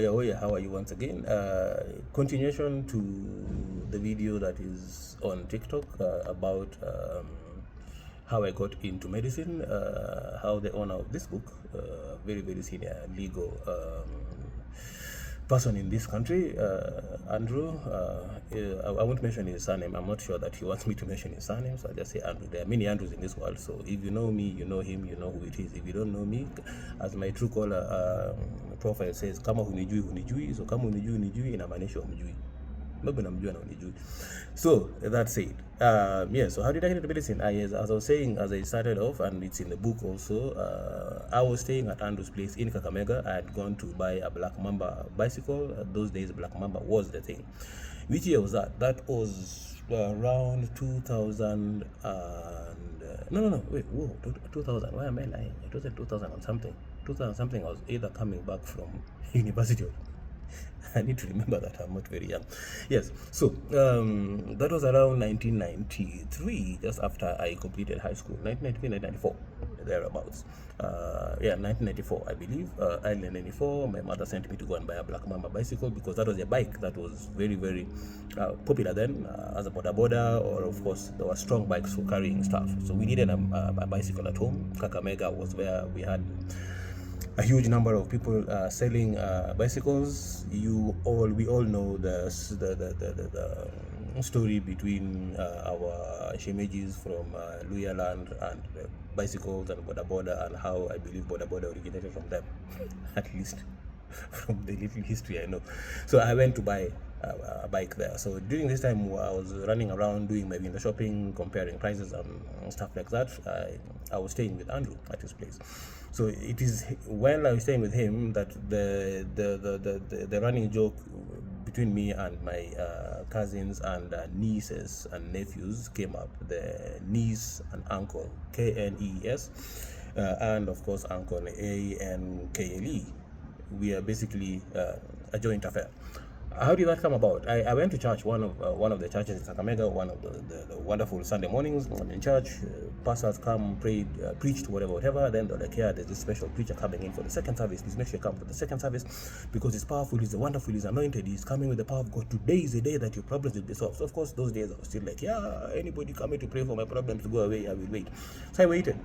Oya, how are you once again? Continuation to the video that is on TikTok about how I got into medicine, how the owner of this book, very, very senior legal person in this country, Andrew, I won't mention his surname. I'm not sure that he wants me to mention his surname, so I just say Andrew. There are many Andrews in this world, so if you know me, you know him, you know who it is. If you don't know me, as my true caller profile says, kama hunijui, so kama hunijui inamaanisha humjui. Maybe namjua na hunijui. So that said, yeah, so how did I get into medicine? As I was saying, as I started off, and it's in the book also, I was staying at Andrew's place in Kakamega. I had gone to buy a Black Mamba bicycle. Those days, Black Mamba was the thing. Which year was that? That was around 2000 and... wait, whoa, 2000. Why am I lying? It wasn't 2000 and something. 2000 something, I was either coming back from university. I need to remember that I'm not very young. Yes, so that was around 1993, just after I completed high school. 1993, 1994, thereabouts. 1994, I believe. Early 1994, my mother sent me to go and buy a Black Mamba bicycle because that was a bike that was very, very popular then, as a boda, or of course, there were strong bikes for carrying stuff. So we needed a bicycle at home. Kakamega was where we had a huge number of people selling bicycles. We all know the story between our shemejis from Luya land and bicycles and boda, and how I believe boda originated from them, at least from the little history I know. So I went to buy a bike there. So during this time, I was running around doing my window shopping, comparing prices and stuff like that. I was staying with Andrew at his place. So it is while I was staying with him that the running joke between me and my cousins and nieces and nephews came up. The niece and uncle, Knes, and of course uncle Ankle. We are basically a joint affair. How did that come about? I went to church, one of the churches in Kakamega, one of the wonderful Sunday mornings. I'm in church, pastors come, prayed, preached, whatever. Then they're like, yeah, there's this special preacher coming in for the second service. Please make sure you come to the second service because he's powerful, he's wonderful, he's anointed, he's coming with the power of God. Today is the day that your problems will be solved. So of course, those days I was still like, yeah, anybody coming to pray for my problems to go away, I will wait. So I waited.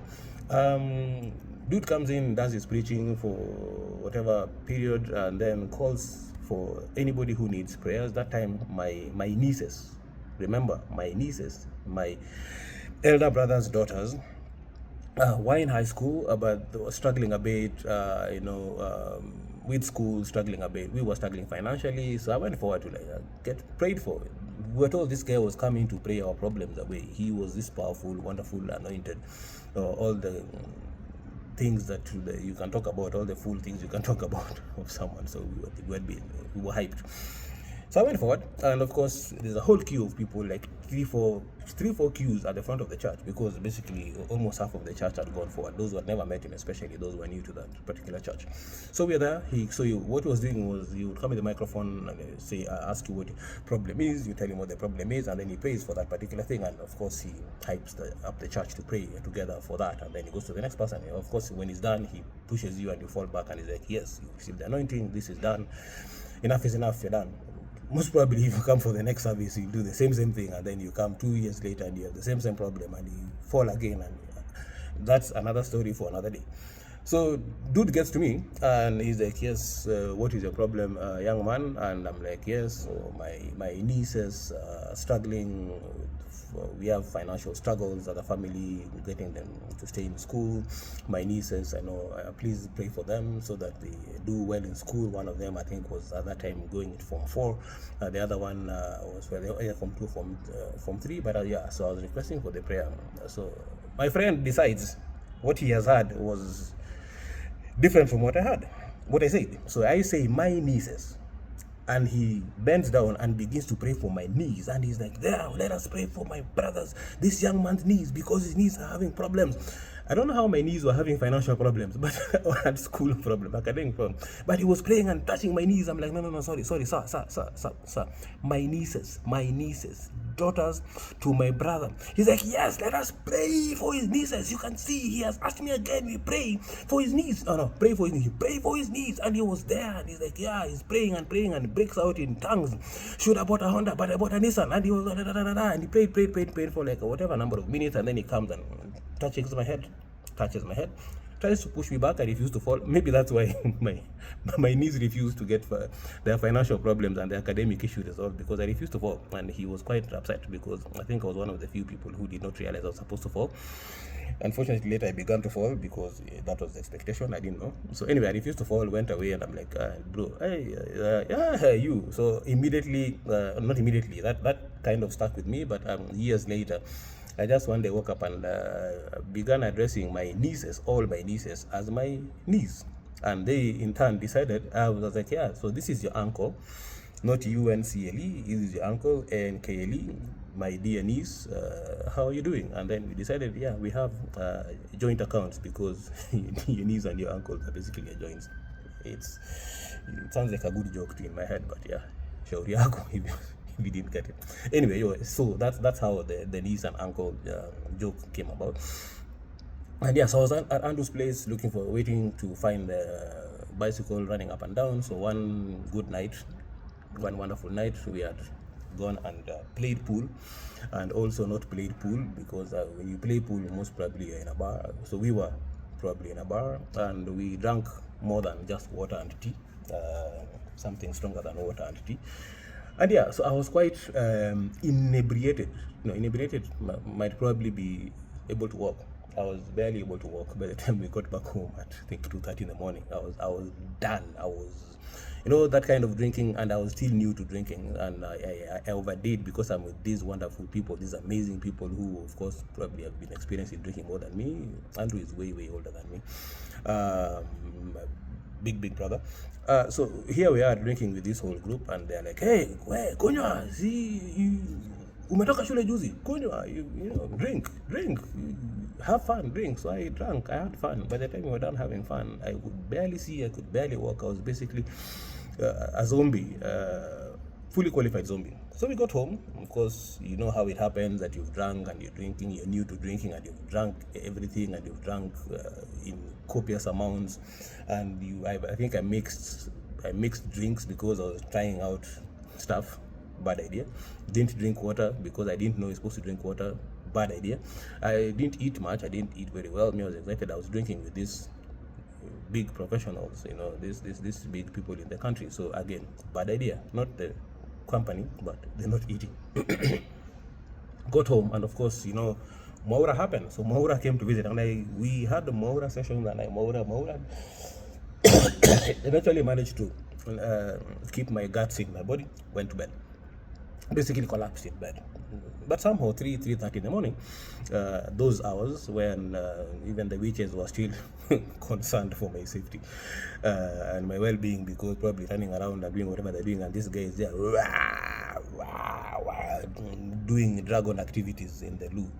Dude comes in, does his preaching for whatever period, and then calls for anybody who needs prayers. That time, my nieces, remember, my nieces, my elder brother's daughters, were in high school, but they were struggling a bit, with school, struggling a bit. We were struggling financially, so I went forward to get prayed for. We were told this guy was coming to pray our problems away. He was this powerful, wonderful, anointed, all the things that you can talk about, all the full things you can talk about of someone. So we were hyped. So I went forward, and of course there's a whole queue of people, like three, four queues at the front of the church, because basically almost half of the church had gone forward. Those who had never met him, especially those who were new to that particular church. So we were there. What he was doing was he would come with the microphone and say, ask you what the problem is. You tell him what the problem is, and then he prays for that particular thing. And of course he hypes up the church to pray together for that. And then he goes to the next person. And of course, when he's done, he pushes you and you fall back, and he's like, yes, you received the anointing. This is done. Enough is enough. You're done. Most probably, if you come for the next service, you do the same thing, and then you come 2 years later and you have the same problem, and you fall again, and that's another story for another day. So dude gets to me and he's like, yes, what is your problem, young man? And I'm like, yes, so my niece is struggling. We have financial struggles as a family, getting them to stay in school. My nieces, I know, please pray for them so that they do well in school. One of them, I think, was at that time going to Form 4. The other one was where they were Form 2, Form 3. But yeah, so I was requesting for the prayer. So my friend decides what he has had was different from what I had, what I said. So I say my nieces, and he bends down and begins to pray for my knees, and he's like, there, let us pray for my brothers, this young man's knees, because his knees are having problems. I don't know how my knees were having financial problems, but or had school problem, academic problem. But he was praying and touching my knees. I'm like, no, sorry, sir. My nieces, daughters to my brother. He's like, yes, let us pray for his nieces. You can see he has asked me again. We pray for his knees. No, pray for his knees. Pray for his knees. And he was there, and he's like, yeah, he's praying and breaks out in tongues. Should have bought a Honda, but I bought a Nissan. And he was and he prayed for like whatever number of minutes, and then he comes and touches my head, tries to push me back. I refuse to fall. Maybe that's why my knees refused to get their financial problems and the academic issue resolved, because I refused to fall. And he was quite upset, because I think I was one of the few people who did not realize I was supposed to fall. Unfortunately, later I began to fall, because that was the expectation. I didn't know. So anyway, I refused to fall, went away, and I'm like, bro, hey, you. So immediately, not immediately, that kind of stuck with me. But years later, I just one day woke up and began addressing my nieces, all my nieces, as my niece. And they in turn decided, I was like, yeah, so this is your uncle, not UNCLE, this is your uncle, NKLE, my dear niece, how are you doing? And then we decided, yeah, we have joint accounts, because your niece and your uncle are basically your joints. It sounds like a good joke in my head, but yeah, shauri yako we didn't get it. Anyway, so that's how the niece and uncle joke came about. And yeah, so I was at Andrew's place waiting to find the bicycle running up and down. So one wonderful night, we had gone and played pool, and also not played pool, because when you play pool, most probably you're in a bar. So we were probably in a bar, and we drank more than just water and tea, something stronger than water and tea. And yeah, so I was quite inebriated. Inebriated might probably be able to walk. I was barely able to walk by the time we got back home at, I think, 2:30 in the morning. I was done. I was, that kind of drinking, and I was still new to drinking, and I overdid, because I'm with these wonderful people, these amazing people who, of course, probably have been experiencing drinking more than me. Andrew is way, way older than me. Big brother. So here we are drinking with this whole group, and they're like, hey, kunywa, umetoka shule juzi, kunywa, drink, have fun, drink. So I drank, I had fun. By the time we were done having fun, I could barely see, I could barely walk. I was basically a zombie, fully qualified zombie. So we got home. Of course, you know how it happens, that you've drunk and you're drinking, you're new to drinking, and you've drunk everything, and you've drunk in copious amounts. And I think I mixed drinks, because I was trying out stuff. Bad idea. Didn't drink water, because I didn't know you're supposed to drink water. Bad idea. I didn't eat much. I didn't eat very well. I was excited. I was drinking with these big professionals, these big people in the country. So again, bad idea. Not the company, but they're not eating. Got home, and of course, Maura happened. So Maura came to visit, and we had the Maura session, and Maura eventually managed to keep my guts in my body. Went to bed, basically collapsed in bed. But somehow 3:30 in the morning, those hours when even the witches were still concerned for my safety and my well-being, because probably running around and doing whatever they're doing, and this guy is there doing dragon activities in the loo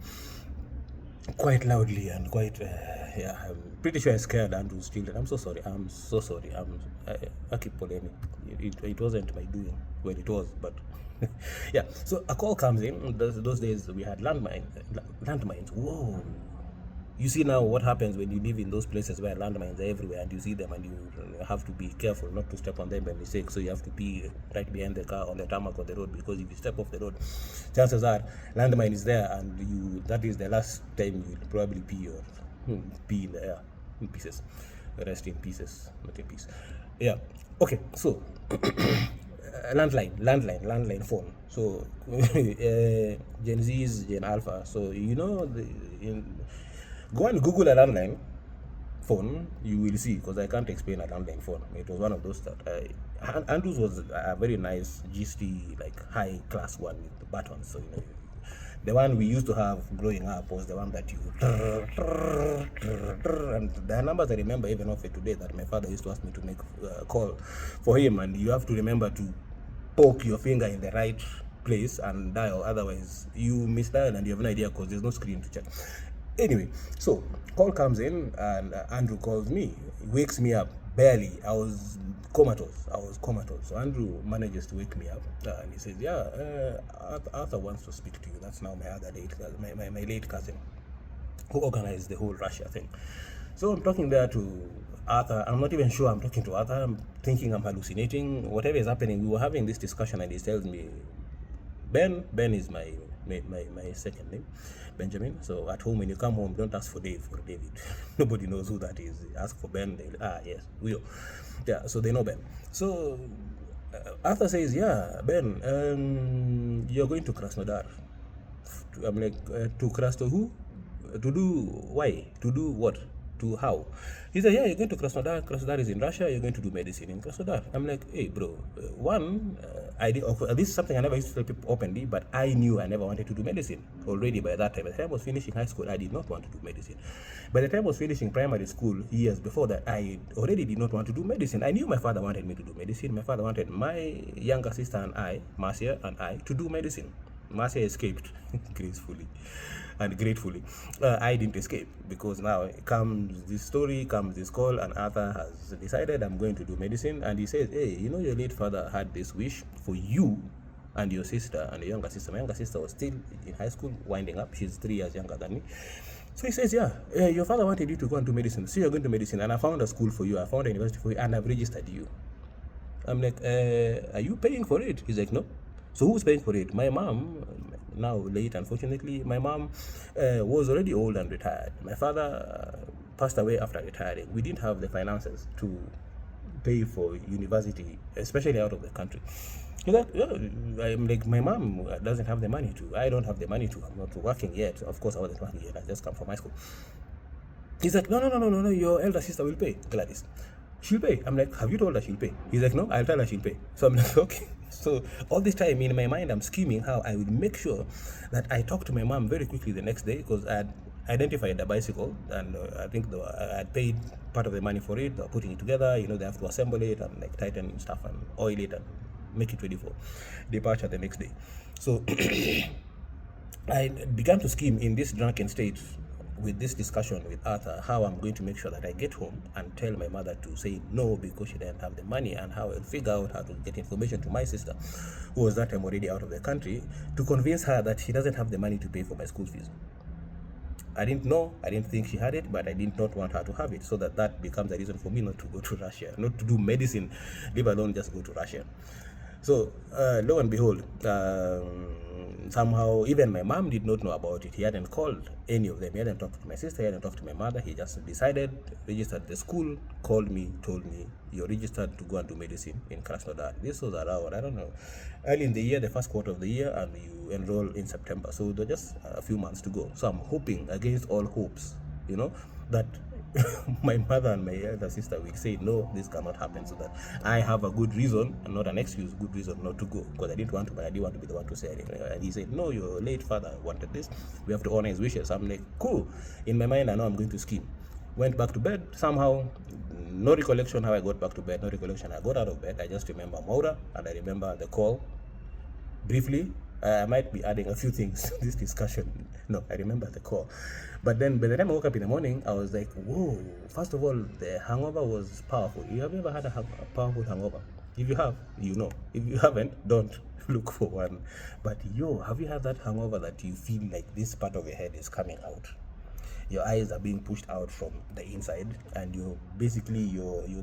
quite loudly and quite I'm pretty sure I scared Andrew's children. I'm so sorry. I keep polemic. It wasn't my doing. Well, it was, but yeah. So a call comes in. Those days we had landmines. Whoa. You see now what happens when you live in those places where landmines are everywhere, and you see them, and you have to be careful not to step on them by mistake. So you have to pee right behind the car on the tarmac of the road, because if you step off the road, chances are landmine is there, and that is the last time you'll probably pee in the air in pieces. Rest in pieces, not in peace. Yeah. Okay. So landline phone. So Gen Z's, Gen Alpha. So go and Google a landline phone, you will see, because I can't explain a landline phone. It was one of those that Andrews was a very nice GST, like high class one with the buttons. So the one we used to have growing up was the one that you and the numbers I remember even of it today, that my father used to ask me to make a call for him, and you have to remember to poke your finger in the right place and dial, otherwise you misdial and you have no idea, because there's no screen to check. Anyway, so call comes in, and Andrew calls me, wakes me up barely. I was comatose. So Andrew manages to wake me up, and he says, "Yeah, Arthur wants to speak to you." That's now my late cousin, who organized the whole Russia thing. So I'm talking there to Arthur. I'm not even sure I'm talking to Arthur. I'm thinking I'm hallucinating. Whatever is happening, we were having this discussion, and he tells me, Ben is my second name, Benjamin. So at home, when you come home, don't ask for Dave or David. Nobody knows who that is. Ask for Ben. Yes, we are. Yeah, so they know Ben. So Arthur says, yeah, Ben, you're going to Krasnodar. I'm like, to Krasnodar who? To do why? To do what? To how? He said, yeah, you're going to Krasnodar. Krasnodar is in Russia. You're going to do medicine in Krasnodar. I'm like, hey, bro, I did. This is something I never used to tell people openly, but I knew I never wanted to do medicine already by that time. By the time I was finishing high school, I did not want to do medicine. By the time I was finishing primary school, years before that, I already did not want to do medicine. I knew my father wanted me to do medicine. My father wanted my younger sister and I, Marcia and I, to do medicine. Marcia escaped gracefully and gratefully. I didn't escape, because now comes this call, and Arthur has decided I'm going to do medicine. And he says, hey, your late father had this wish for you and your sister and your younger sister. My younger sister was still in high school, winding up. She's 3 years younger than me. So he says, yeah, your father wanted you to go and do medicine. So you're going to medicine, and I found a school for you. I found a university for you, and I've registered you. I'm like, are you paying for it? He's like, no. So who's paying for it? My mom, now late, unfortunately. My mom was already old and retired. My father passed away after retiring. We didn't have the finances to pay for university, especially out of the country. He's like, I'm like, my mom doesn't have the money to. I don't have the money to. I'm not working yet. Of course, I wasn't working yet. I just come from high school. He's like, no. Your elder sister will pay, Gladys. She'll pay. I'm like, have you told her she'll pay? He's like, no, I'll tell her she'll pay. So I'm like, okay. So all this time in my mind, I'm scheming how I would make sure that I talk to my mom very quickly the next day, because I had identified the bicycle, and I think I had paid part of the money for it. They're putting it together. They have to assemble it and like tighten stuff and oil it and make it ready for departure the next day. So I began to scheme in this drunken state, with this discussion with Arthur, how I'm going to make sure that I get home and tell my mother to say no because she didn't have the money, and how I'll figure out how to get information to my sister, who was that time already out of the country, to convince her that she doesn't have the money to pay for my school fees. I didn't know, I didn't think she had it, but I did not want her to have it, so that becomes a reason for me not to go to Russia, not to do medicine, leave alone just go to Russia. So lo and behold, somehow even my mom did not know about it. He hadn't called any of them. He hadn't talked to my sister. He hadn't talked to my mother. He just decided, registered the school, called me, told me, you're registered to go and do medicine in Krasnodar. This was around, I don't know, early in the year, the first quarter of the year, and you enroll in September. So there are just a few months to go. So I'm hoping against all hopes, that my mother and my elder sister will say, no, this cannot happen, so that I have a good reason, and not an excuse, good reason not to go, because I didn't want to, but I didn't want to be the one to say anything. And he said, no, your late father wanted this, we have to honor his wishes. I'm like, cool. In my mind, I know I'm going to scheme. Went back to bed somehow. No recollection how I got back to bed, no recollection I got out of bed. I just remember Maura, and I remember the call briefly. I might be adding a few things to this discussion. No, I remember the call. But then by the time I woke up in the morning, I was like, whoa, first of all, the hangover was powerful. You have ever had a powerful hangover? If you have, you know. If you haven't, don't look for one. But have you had that hangover that you feel like this part of your head is coming out? Your eyes are being pushed out from the inside, and your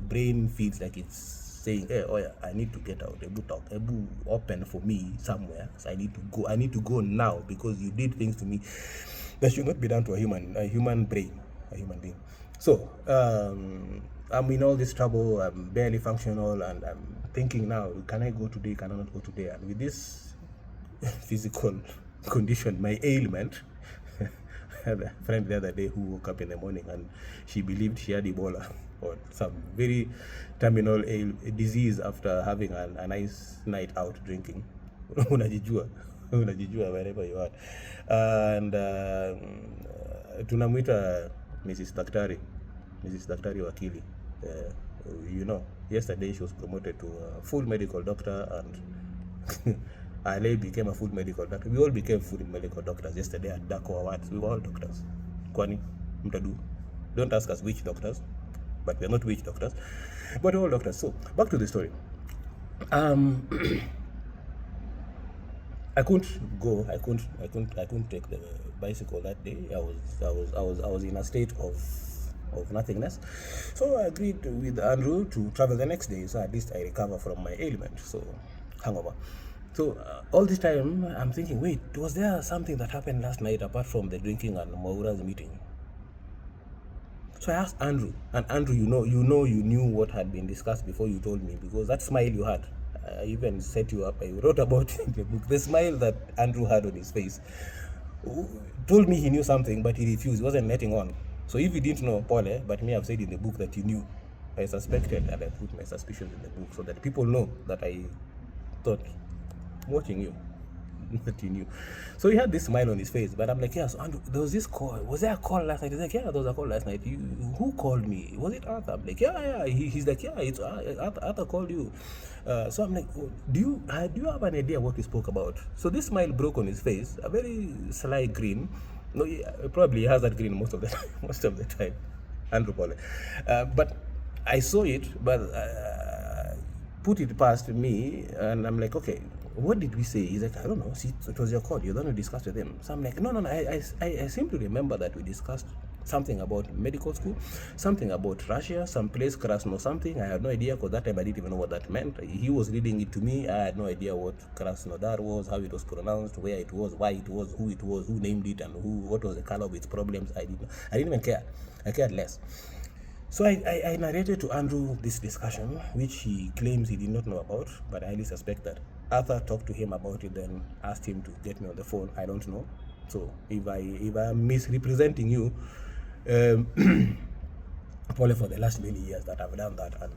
brain feels like it's saying, hey, oh yeah, I need to get out. A boot open for me somewhere. So I need to go now, because you did things to me that should not be done to a human brain, a human being. So I'm in all this trouble. I'm barely functional, and I'm thinking now, can I go today? Can I not go today? And with this physical condition, my ailment, I had a friend the other day who woke up in the morning and she believed she had Ebola or some very terminal disease after having a nice night out drinking. Unajijua wherever you are. And tunamwita Mrs. Daktari Wakili. Yesterday she was promoted to a full medical doctor, and Ale became a full medical doctor. We all became full medical doctors yesterday at DACO Awards. We were all doctors. Kwani mtadu. Don't ask us which doctors, but we're not witch doctors, but all doctors. So back to the story. I couldn't go. I couldn't take the bicycle that day. I was in a state of nothingness. So I agreed with Andrew to travel the next day, so at least I recover from my ailment. So hangover. So all this time I'm thinking, wait, was there something that happened last night apart from the drinking and Maura's meeting? So I asked Andrew, and Andrew, you knew what had been discussed before you told me, because that smile you had, I even set you up. I wrote about it in the book. The smile that Andrew had on his face told me he knew something, but he refused. He wasn't letting on. So if you didn't know, Paul, but me, I've said in the book that you knew. I suspected, and I put my suspicions in the book so that people know that I thought, watching you, that you knew. So he had this smile on his face, but I'm like, yes, Andrew, there was this call. Was there a call last night? He's like, yeah, there was a call last night. Who called me? Was it Arthur? I'm like, yeah. He's like, yeah, it's Arthur called you. So I'm like, oh, do you have an idea what we spoke about? So this smile broke on his face, a very sly grin. No, probably he has that grin most of the time, Andrew Paul. But I saw it, but put it past me, and I'm like, okay, what did we say? He's like, I don't know. See, it was your call. You're going to discuss with him. So I'm like, no. I seem to remember that we discussed something about medical school, something about Russia, some place, Krasno something. I had no idea, because that time I didn't even know what that meant. He was reading it to me. I had no idea what Krasnodar was, how it was pronounced, where it was, why it was, who named it, and what was the color of its problems. I didn't even care. I cared less. So I narrated to Andrew this discussion, which he claims he did not know about, but I highly suspect that Arthur talked to him about it, then asked him to get me on the phone. I don't know. So if I'm misrepresenting you, probably for the last many years that I've done that, and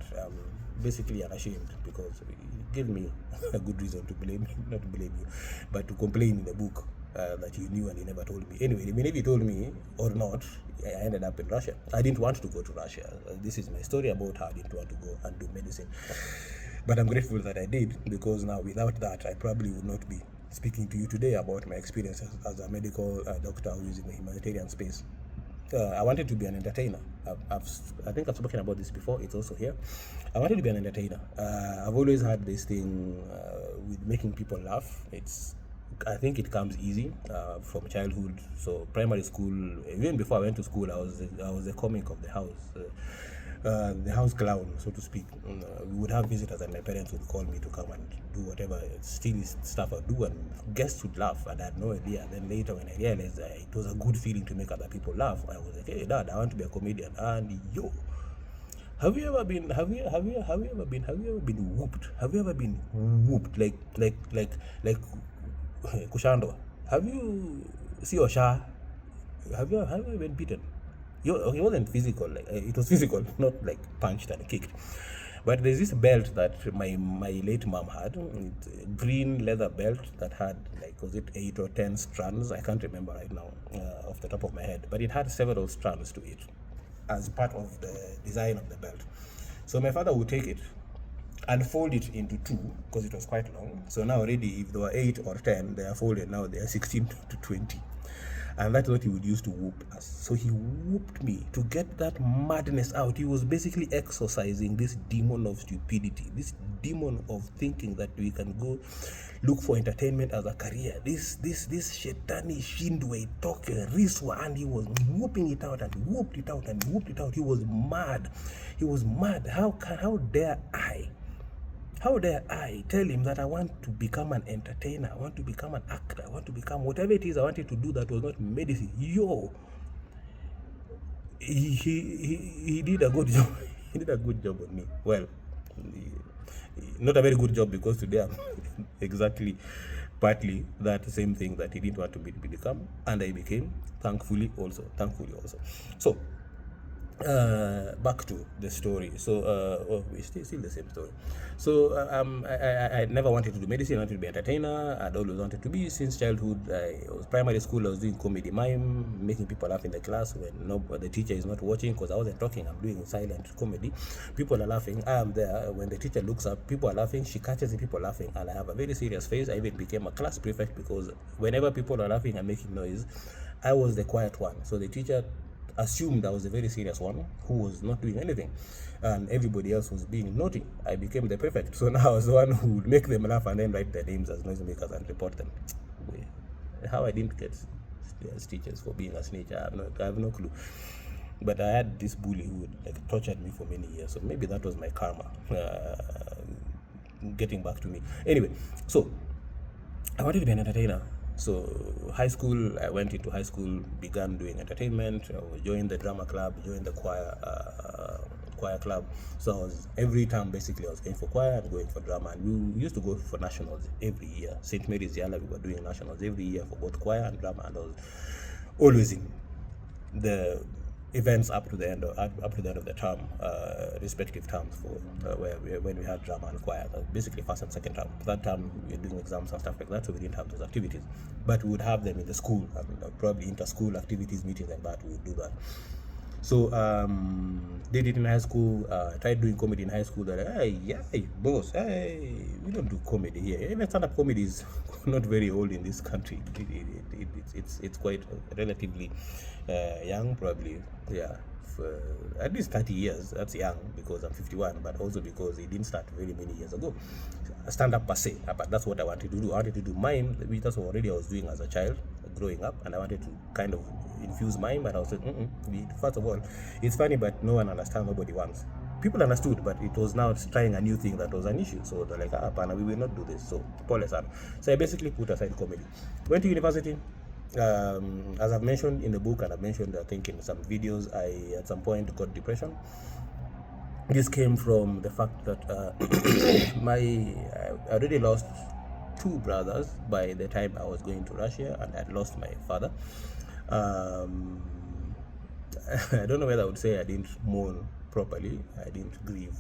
basically unashamed, because it gave me a good reason to blame, not to blame you, but to complain in the book that you knew and you never told me. Anyway, even if you told me or not, I ended up in Russia. I didn't want to go to Russia. This is my story about how I didn't want to go and do medicine. But I'm grateful that I did, because now without that, I probably would not be speaking to you today about my experience as a medical doctor who is in the humanitarian space. I wanted to be an entertainer. I think I've spoken about this before. It's also here. I wanted to be an entertainer. I've always had this thing with making people laugh. I think it comes easy from childhood. So primary school, even before I went to school, I was the comic of the house. The house clown, so to speak. We would have visitors, and my parents would call me to come and do whatever silly stuff I do, and guests would laugh, and I had no idea. Then later, when I realized that it was a good feeling to make other people laugh, I was like, hey, Dad, I want to be a comedian. And have you ever been whooped? Have you ever been whooped like Kushandwa? Have you see Osha? Have you been beaten? It wasn't physical, it was physical, not like punched and kicked. But there's this belt that my late mom had, a green leather belt that had, was it 8 or 10 strands? I can't remember right now off the top of my head, but it had several strands to it as part of the design of the belt. So my father would take it and fold it into two, because it was quite long. So now already, if there were 8 or 10, they are folded. Now they are 16 to 20. And that's what he would use to whoop us. So he whooped me to get that madness out. He was basically exorcising this demon of stupidity, this demon of thinking that we can go look for entertainment as a career. This shetani shindwe talk riswa, and he was whooping it out and whooped it out and whooped it out. He was mad. How dare I tell him that I want to become an entertainer, I want to become an actor, I want to become whatever it is I wanted to do that was not medicine. He did a good job. He did a good job on me. Well, not a very good job, because today I'm exactly partly that same thing that he didn't want to become, and I became, thankfully also. So back to the story. So we still the same story. So I never wanted to do medicine. I wanted to be an entertainer. I'd always wanted to be since childhood. I was primary school. I was doing comedy mime, making people laugh in the class when the teacher is not watching, because I wasn't talking. I'm doing silent comedy. People are laughing. I am there. When the teacher looks up, people are laughing. She catches the people laughing, and I have a very serious face. I even became a class prefect, because whenever people are laughing and making noise, I was the quiet one. So the teacher assumed I was the very serious one who was not doing anything, and everybody else was being naughty. I became the prefect. So now I was the one who would make them laugh and then write their names as noisemakers and report them. How I didn't get as teachers for being a snitch, I have no clue. But I had this bully who like tortured me for many years. So maybe that was my karma getting back to me. Anyway, so I wanted to be an entertainer. So high school, I went into high school, began doing entertainment, joined the drama club, joined the choir club. So every time basically I was going for choir and going for drama, and we used to go for nationals every year. St. Mary's Yala, we were doing nationals every year for both choir and drama, and I was always in the events up to the end of the term, respective terms for when we had drama and choir, basically first and second term. That term we were doing exams and stuff like that, so we didn't have those activities, but we would have them in the school, and probably inter-school activities, meetings like that. We would do that. So did it in high school. Tried doing comedy in high school. They're like, hey, boss, hey, we don't do comedy here. Even stand-up comedy is not very old in this country. It's quite relatively young, probably. Yeah, for at least 30 years. That's young because I'm 51, but also because it didn't start very many years ago. Stand-up per se, but that's what I wanted to do. I wanted to do mime, which that's already I was doing as a child growing up, and I wanted to kind of infuse mime, but I was like, first of all, it's funny, but no one understands, nobody wants. People understood, but it was now trying a new thing that was an issue. So they're like, Pana, we will not do this. So So I basically put aside comedy. Went to university. As I've mentioned in the book, and I've mentioned I think in some videos, I at some point got depression. This came from the fact that I already lost two brothers by the time I was going to Russia, and I'd lost my father. I don't know whether I would say I didn't mourn properly. I didn't grieve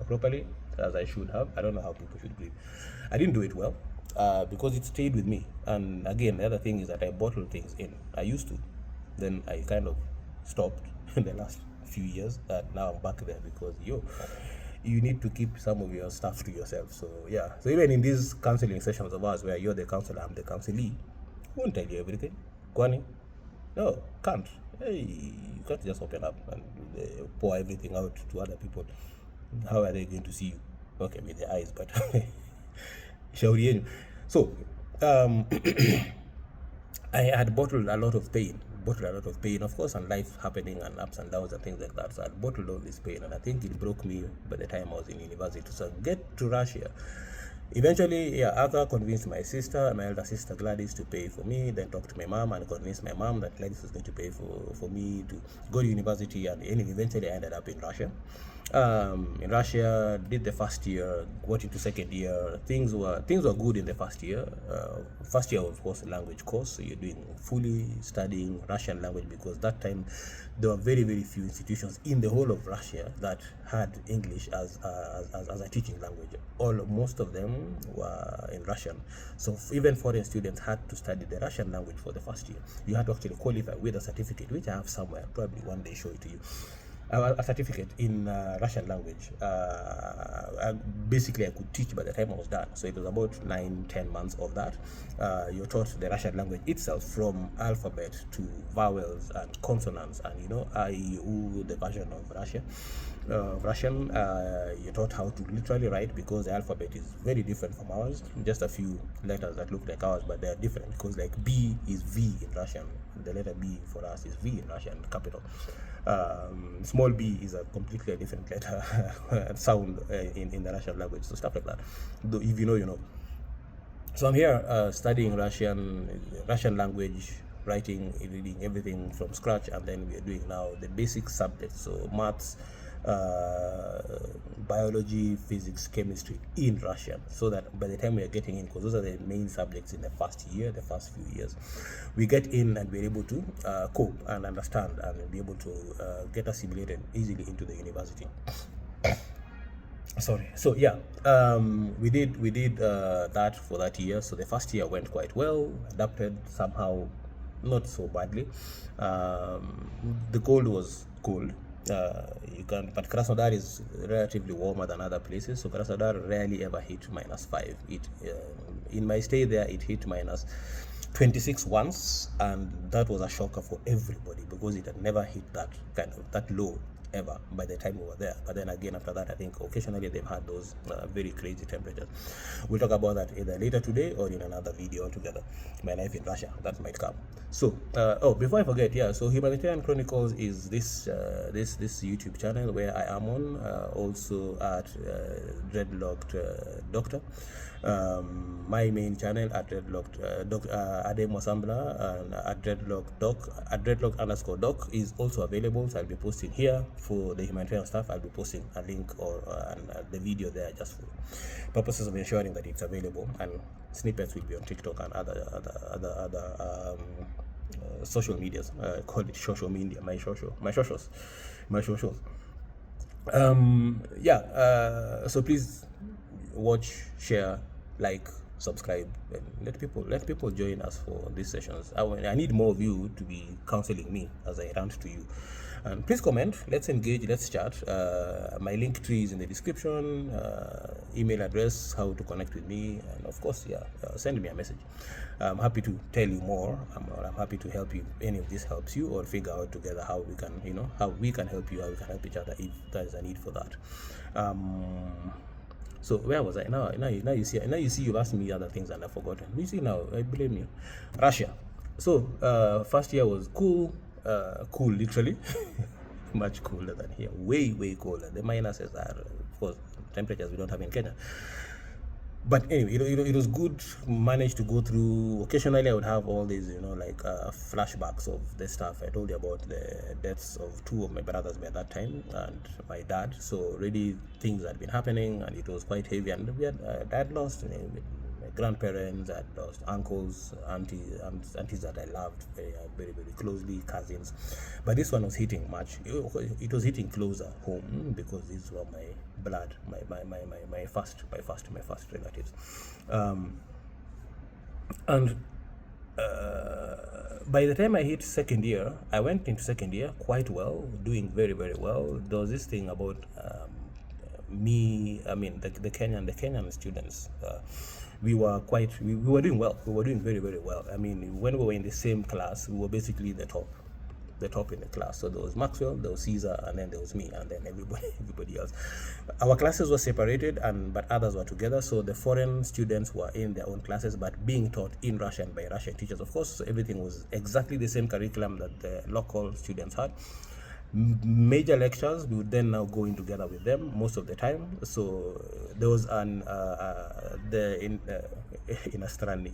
properly as I should have. I don't know how people should grieve. I didn't do it well because it stayed with me. And again, the other thing is that I bottled things in. I used to. Then I kind of stopped in the last few years. Now I'm back there because you need to keep some of your stuff to yourself. So yeah. So even in these counseling sessions of ours where you're the counselor, I'm the counselee, I won't tell you everything. Kwani? No, can't. Hey, you can't just open up and pour everything out to other people. How are they going to see you? Okay, with their eyes, but shauri. So I had bottled a lot of pain, of course, and life happening and ups and downs and things like that. So I bottled all this pain, and I think it broke me by the time I was in university. So get to Russia. Eventually, Arthur convinced my elder sister Gladys, to pay for me, then talked to my mom and convinced my mom that Gladys was going to pay for me to go to university, and eventually I ended up in Russia. In Russia, did the first year, got into second year. Things were good in the first year. First year, of course, a language course, so you're doing fully studying Russian language, because that time there were very, very few institutions in the whole of Russia that had English as a teaching language. Most of them were in Russian. So even foreign students had to study the Russian language for the first year. You had to actually qualify with a certificate, which I have somewhere, probably one day show it to you. A certificate in Russian language. Basically, I could teach by the time I was done. So it was about 9-10 months of that. You're taught the Russian language itself, from alphabet to vowels and consonants, and I, U, the version of Russian. You're taught how to literally write, because the alphabet is very different from ours. Just a few letters that look like ours, but they're different, because like B is V in Russian. The letter B for us is V in Russian, capital. Small b is a completely different letter sound in the Russian language. So stuff like that. If you know, you know. So I'm here studying Russian language, writing, reading everything from scratch, and then we are doing now the basic subjects, so maths, biology, physics, chemistry in Russian, so that by the time we are getting in, because those are the main subjects in the first few years, we get in and we're able to cope and understand and be able to get assimilated easily into the university. Sorry. So yeah, we did that for that year. So the first year went quite well, adapted somehow, not so badly. The cold was cold. But Krasnodar is relatively warmer than other places, so Krasnodar rarely ever hit -5. In my stay there, it hit 26 once, and that was a shocker for everybody because it had never hit that low ever by the time we were there. But then again, after that, I think occasionally they've had those very crazy temperatures. We'll talk about that either later today or in another video altogether. My life in Russia, that might come. So before I forget, so Humanitarian Chronicles is this YouTube channel where I am on, also at Dreadlocked Doctor. My main channel at Dreadlocked Adem Wasambla, and at Dreadlocked Doc, at Dreadlocked_doc is also available. So I'll be posting here for the humanitarian stuff. I'll be posting a link or the video there just for purposes of ensuring that it's available, and snippets will be on TikTok and other social medias. Call it social media, my socials. So please watch, share, like, subscribe, and let people join us for these sessions. I need more of you to be counseling me as I rant to you. And please comment, let's engage, let's chat. My link tree is in the description, email address, how to connect with me, and of course, send me a message. I'm happy to tell you more. I'm happy to help you if any of this helps you, or figure out together how we can, how we can help you, how we can help each other if there is a need for that. So where was I? Now you see you've asked me other things and I've forgotten. You see now, I blame you. Russia. So first year was cool. Cool literally. Much cooler than here, way colder. The minuses are, of course, temperatures we don't have in Kenya. But anyway, it was good. Managed to go through. Occasionally I would have all these flashbacks of the stuff I told you about, the deaths of two of my brothers by that time and my dad. So really things had been happening, and it was quite heavy, and we had lost my grandparents, I had lost uncles, aunties that I loved very closely, cousins. But this one was hitting much. It was hitting closer home because these were my blood, my first relatives. By the time I hit second year, I went into second year quite well, doing very well. There was this thing about the Kenyan students. We were doing well. We were doing very well. I mean, when we were in the same class, we were basically the top in the class. So there was Maxwell, there was Caesar, and then there was me, and then everybody else. Our classes were separated, but others were together. So the foreign students were in their own classes, but being taught in Russian by Russian teachers, of course. So everything was exactly the same curriculum that the local students had. Major lectures, we would then now go in together with them most of the time. So there was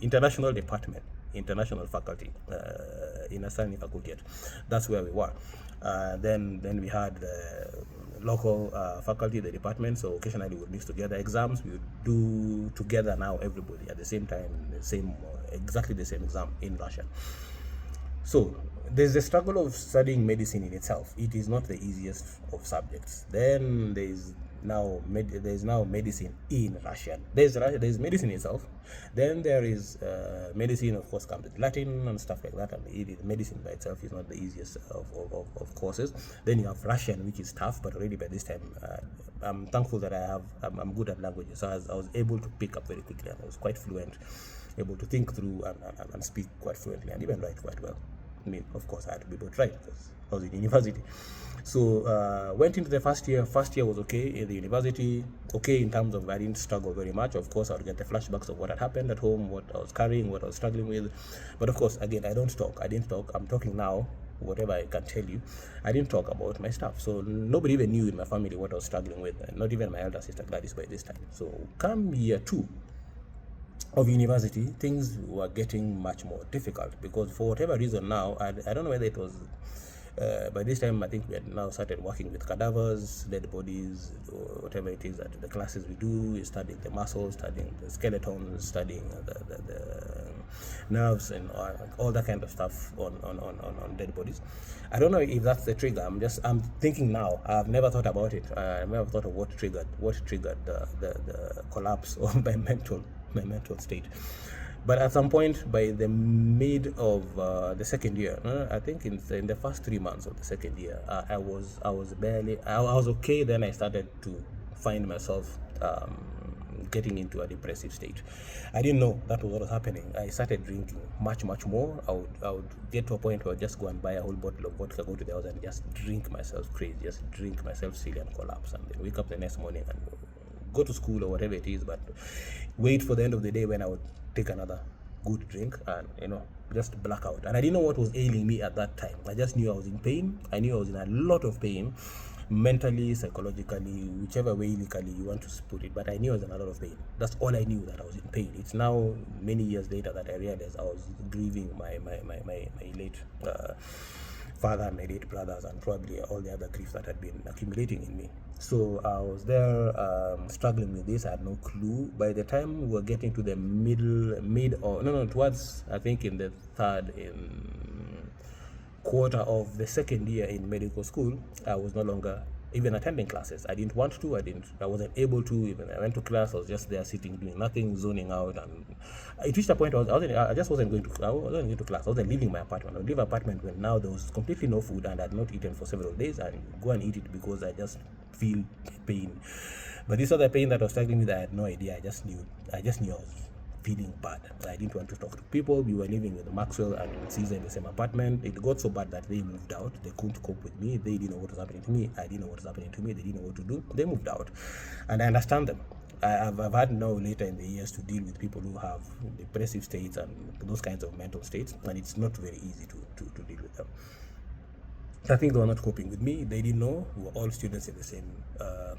international department, international faculty in Asani faculty. That's where we were. Then we had the local faculty, the department. So occasionally we would mix together. Exams we would do together now, everybody at the same time, exactly the same exam in Russian. So there's the struggle of studying medicine in itself. It is not the easiest of subjects. Then there's now medicine in Russian. There's medicine itself. Then there is medicine, of course, comes with Latin and stuff like that. And medicine by itself is not the easiest of courses. Then you have Russian, which is tough, but already by this time, I'm thankful that I'm good at languages. So I was able to pick up very quickly, and I was quite fluent, able to think through and speak quite fluently, and even write quite well. I mean, of course, I had to be able to write because I was in university. So went into the first year. First year was okay in the university. Okay in terms of I didn't struggle very much. Of course, I would get the flashbacks of what had happened at home, what I was carrying, what I was struggling with. But of course, again, I didn't talk. I'm talking now. Whatever I can tell you, I didn't talk about my stuff. So nobody even knew in my family what I was struggling with. Not even my elder sister Gladys by this time. So come year 2 of university, things were getting much more difficult because for whatever reason now, I don't know whether it was by this time, I think we had now started working with cadavers, dead bodies, or whatever it is that the classes we do, studying the muscles, studying the skeletons, studying the nerves and all that kind of stuff on dead bodies. I don't know if that's the trigger. I'm thinking now. I've never thought about it. I've never thought of what triggered the collapse of my mental state. But at some point, by the mid of the second year, I think in the first 3 months of the second year, I was okay. Then I started to find myself getting into a depressive state. I didn't know that was what was happening. I started drinking much more. I would get to a point where I'd just go and buy a whole bottle of vodka, go to the house and just drink myself crazy, just drink myself silly and collapse, and then wake up the next morning and go to school or whatever it is, but wait for the end of the day when I would take another good drink and just black out. And I didn't know what was ailing me at that time. I just knew I was in pain. I knew I was in a lot of pain, mentally, psychologically, whichever way locally you want to put it, but I knew I was in a lot of pain. That's all I knew, that I was in pain. It's now many years later that I realized I was grieving my late father and my late brothers, and probably all the other griefs that had been accumulating in me. So I was there struggling with this. I had no clue. By the time we were getting to the towards, I think, in the third quarter of the second year in medical school, I was no longer even attending classes. I didn't want to. I wasn't able to. Even I went to class, I was just there sitting, doing nothing, zoning out, and it reached a point I just wasn't going to class. I wasn't leaving my apartment. I would leave apartment when now there was completely no food and I had not eaten for several days, and go and eat it because I just feel pain. But this other pain that I was struggling with, I had no idea. I just knew I was feeling bad. I didn't want to talk to people. We were living with Maxwell and Caesar in the same apartment. It got so bad that they moved out. They couldn't cope with me. They didn't know what was happening to me. I didn't know what was happening to me. They didn't know what to do. They moved out, and I understand them. I've had now later in the years to deal with people who have depressive states and those kinds of mental states, and it's not very easy to deal with them. I think they were not coping with me. They didn't know. We were all students in the same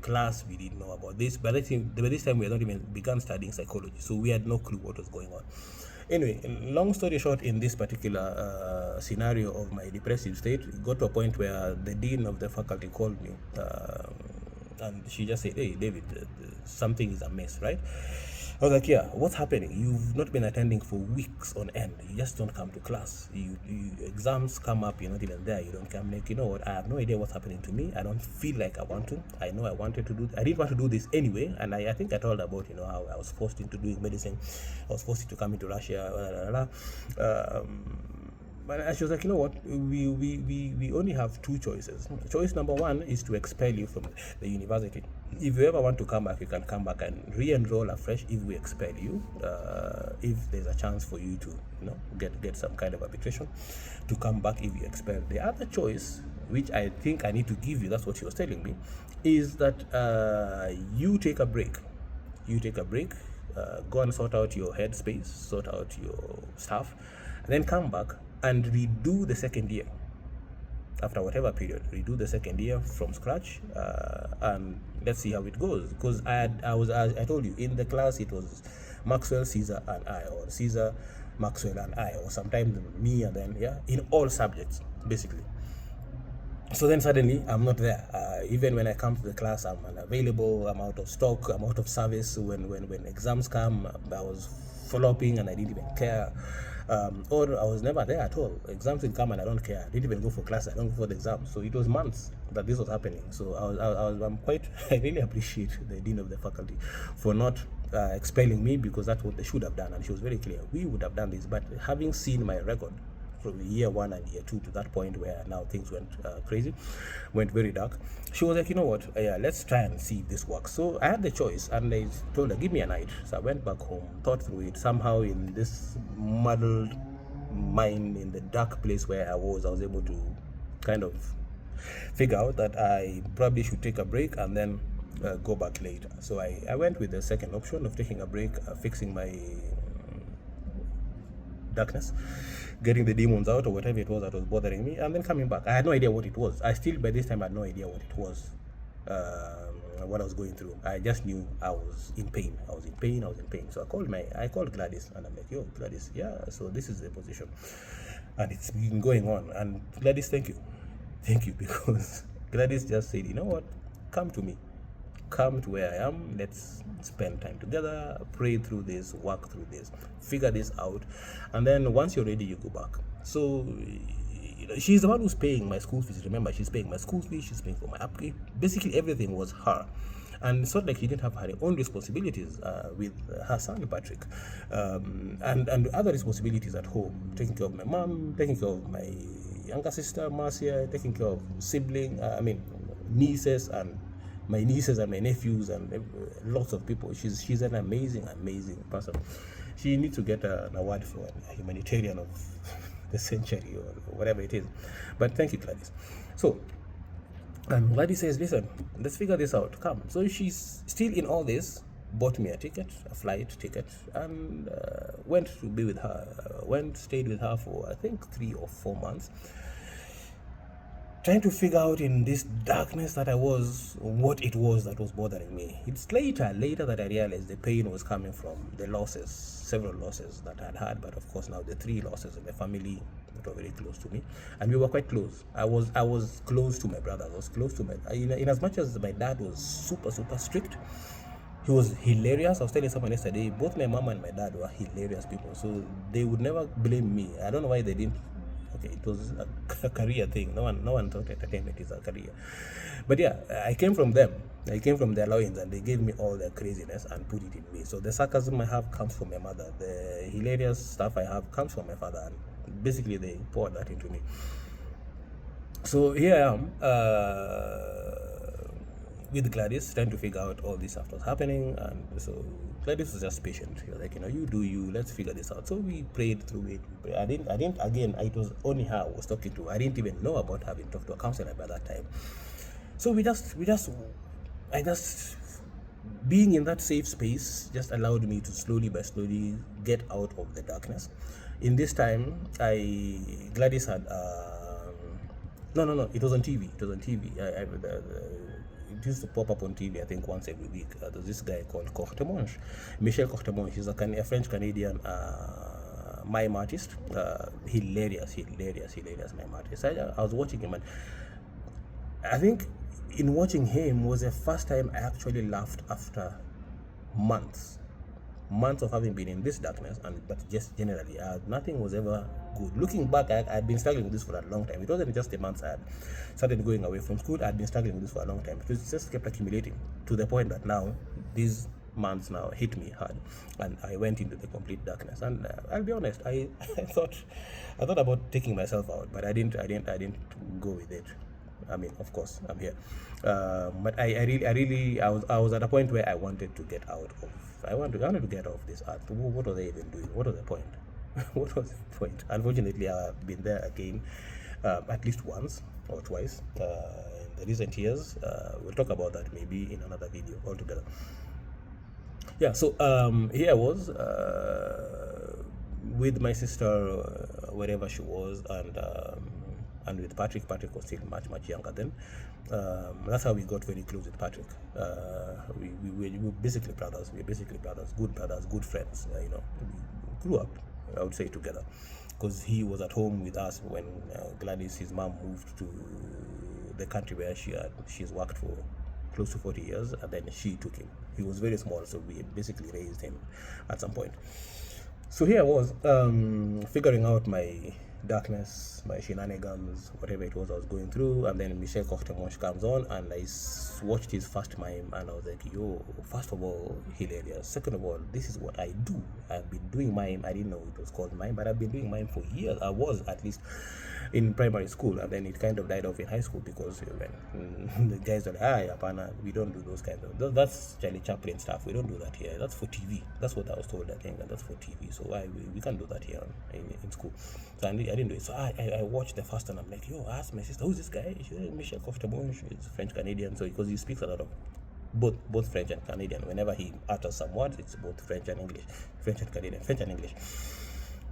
class. We didn't know about this. By this time, we had not even begun studying psychology, so we had no clue what was going on. Anyway, long story short, in this particular scenario of my depressive state, it got to a point where the dean of the faculty called me, and she just said, "Hey, David, something is amiss, right?" I was like, "Yeah, what's happening? You've not been attending for weeks on end. You just don't come to class. You exams come up, you're not even there. You don't come." Like, you know what? I have no idea what's happening to me. I don't feel like I want to. I know I didn't want to do this anyway. And I think I told about, how I was forced into doing medicine. I was forced to come into Russia. But she was like, "You know what? We only have two choices. Choice number one is to expel you from the university. If you ever want to come back, you can come back and re-enroll afresh if we expel you. If there's a chance for you to, get some kind of arbitration to come back if you expel. The other choice, which I think I need to give you, that's what she was telling me, is that you take a break. Go and sort out your headspace, sort out your stuff, and then come back and redo the second year. After whatever period, redo the second year from scratch, and let's see how it goes." Because I told you, in the class it was Maxwell, Caesar, and I, or Caesar, Maxwell, and I, or sometimes me and then in all subjects basically. So then suddenly I'm not there. Even when I come to the class, I'm unavailable. I'm out of stock. I'm out of service. When exams come, I was flopping and I didn't even care. Or I was never there at all. Exams will come and I don't care. I didn't even go for class. I don't go for the exams. So it was months that this was happening. So I really appreciate the dean of the faculty for not expelling me, because that's what they should have done. And she was very clear. We would have done this, but having seen my record from year 1 and year 2 to that point where now things went crazy, went very dark, she was like, "You know what, let's try and see if this works." So I had the choice, and I told her, "Give me a night." So I went back home, thought through it. Somehow in this muddled mind, in the dark place where I was able to kind of figure out that I probably should take a break and then go back later. So I went with the second option of taking a break, fixing my darkness, getting the demons out or whatever it was that was bothering me, and then coming back. I had no idea what it was. I still, by this time, had no idea what it was, what I was going through. I just knew I was in pain. So I called Gladys, and I'm like, "Yo, Gladys, so this is the position, and it's been going on." And Gladys, thank you, because Gladys just said, "You know what? Come to me. Come to where I am. Let's spend time together, pray through this, work through this, figure this out, and then once you're ready, you go back." So she's the one who's paying my school fees. Remember, she's paying my school fees, she's paying for my upkeep. Basically everything was her, and it's not like she didn't have her own responsibilities with her son Patrick, and other responsibilities at home, taking care of my mom, taking care of my younger sister Marcia, taking care of nieces and my nieces and my nephews and lots of people. She's an amazing person. She needs to get an award for a humanitarian of the century or whatever it is. But thank you, Gladys. So Gladys says, listen, let's figure this out, come. So she's still in all this, bought me a flight ticket, and went to be with her. Stayed with her for I think 3 or 4 months, trying to figure out in this darkness that I was, what it was that was bothering me. It's later that I realized the pain was coming from the losses, several losses that I'd had, but of course now the 3 losses in the family that were very close to me, and we were quite close. I was close to my brother. I was close to my, in as much as my dad was super strict. He was hilarious. I was telling someone yesterday, both my mom and my dad were hilarious people, so they would never blame me. I don't know why they didn't. Okay, it was a career thing. No one thought entertainment is a career. But yeah, I came from them. I came from their loins, and they gave me all their craziness and put it in me. So the sarcasm I have comes from my mother. The hilarious stuff I have comes from my father, and basically they poured that into me. So here I am, with Gladys, trying to figure out all this stuff was happening. And so Gladys was just patient. She was like, you do you, let's figure this out. So we prayed through it. I didn't again, it was only her I was talking to. I didn't even know about having talked to a counselor by that time. So I just being in that safe space just allowed me to slowly get out of the darkness. In this time, Gladys had no, it was on TV. It used to pop up on TV, I think, once every week. There's this guy called Michel Cortemonge. He's a French Canadian mime artist. Hilarious mime artist. I was watching him, and I think in watching him was the first time I actually laughed after months of having been in this darkness. But just generally, nothing was ever good. Looking back, I'd been struggling with this for a long time. It wasn't just a month I had started going away from school. I'd been struggling with this for a long time. It just kept accumulating to the point that now these months now hit me hard, and I went into the complete darkness. And I'll be honest, I thought about taking myself out, but I didn't go with it. I mean, of course, I'm here, but I was at a point where I wanted to get out of. I wanted to get off this earth. What was I even doing? What was the point? What was the point? Unfortunately, I've been there again, at least once or twice in the recent years. We'll talk about that maybe in another video altogether. Yeah, so here I was with my sister, wherever she was, and with Patrick. Patrick was still much younger then. That's how we got very close with Patrick. We were basically brothers. Good brothers, good friends. We grew up, I would say, together, because he was at home with us when Gladys, his mom, moved to the country where she's worked for close to 40 years, and then she took him. He was very small, so we basically raised him at some point. So here I was, figuring out my darkness, my shenanigans, whatever it was I was going through, and then Michel Cortemonge comes on, and I watched his first mime, and I was like, yo, first of all, hilarious. Second of all, this is what I do. I've been doing mime. I didn't know it was called mime, but I've been doing mime for years. I was, at least, in primary school, and then it kind of died off in high school, because when the guys are like, Apana, we don't do those kinds of, that's Charlie Chaplin stuff. We don't do that here. That's for TV. That's what I was told, I think, and that's for TV. So we can't do that here in school. So I didn't do it. So I watched the first, and I'm like, yo, I asked my sister, who's this guy? She said, Michel Cortemonge. He's French Canadian, so because he speaks a lot of both French and Canadian. Whenever he utters some words, it's both French and English, French and Canadian, French and English.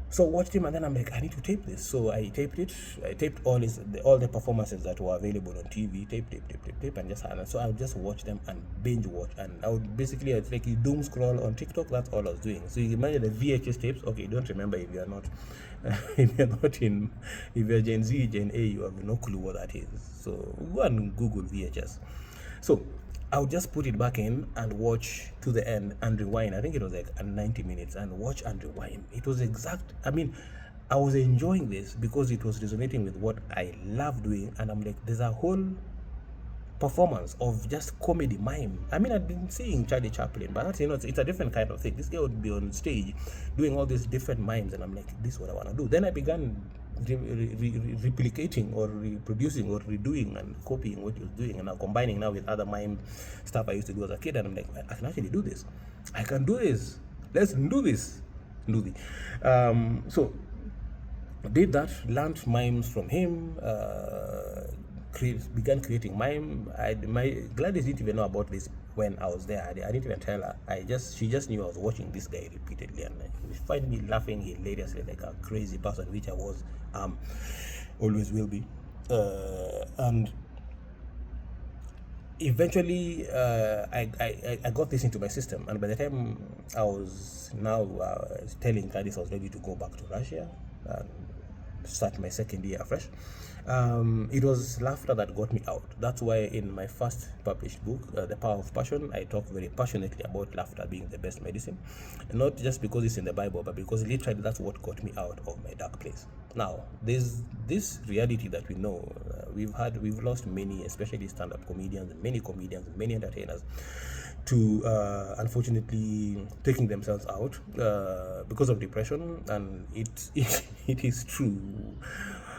So I watched him, and then I'm like, I need to tape this. So I taped it. I taped all the performances that were available on TV. Tape, and just had. So I would just watch them and binge watch, and I would basically, it's like you doom scroll on TikTok. That's all I was doing. So you imagine the VHS tapes. Okay, you don't remember if you're not, if you're Gen Z, Gen A, you have no clue what that is. So go and Google VHS. So I would just put it back in and watch to the end and rewind. I think it was like 90 minutes, and watch and rewind. It was exact. I mean, I was enjoying this because it was resonating with what I love doing, and I'm like, there's a whole performance of just comedy mime. I mean, I'd been seeing Charlie Chaplin, but that's, it's a different kind of thing. This guy would be on stage doing all these different mimes, and I'm like, this is what I want to do. Then I began replicating or reproducing or redoing and copying what he was doing, and now combining now with other mime stuff I used to do as a kid, and I'm like, I can actually do this. I can do this. Let's do this. So did that, learned mimes from him, began creating mime. Gladys didn't even know about this when I was there. I didn't even tell her. She just knew I was watching this guy repeatedly, and she find me laughing hilariously like a crazy person, which I was, always will be, and eventually I got this into my system, and by the time I was now telling Gladys I was ready to go back to Russia and start my second year afresh, it was laughter that got me out. That's why in my first published book, The Power of Passion, I talk very passionately about laughter being the best medicine, and not just because it's in the Bible, but because literally that's what got me out of my dark place. Now there's this reality that we know, we've lost many, especially stand-up comedians, many entertainers, to unfortunately taking themselves out because of depression. And it is true.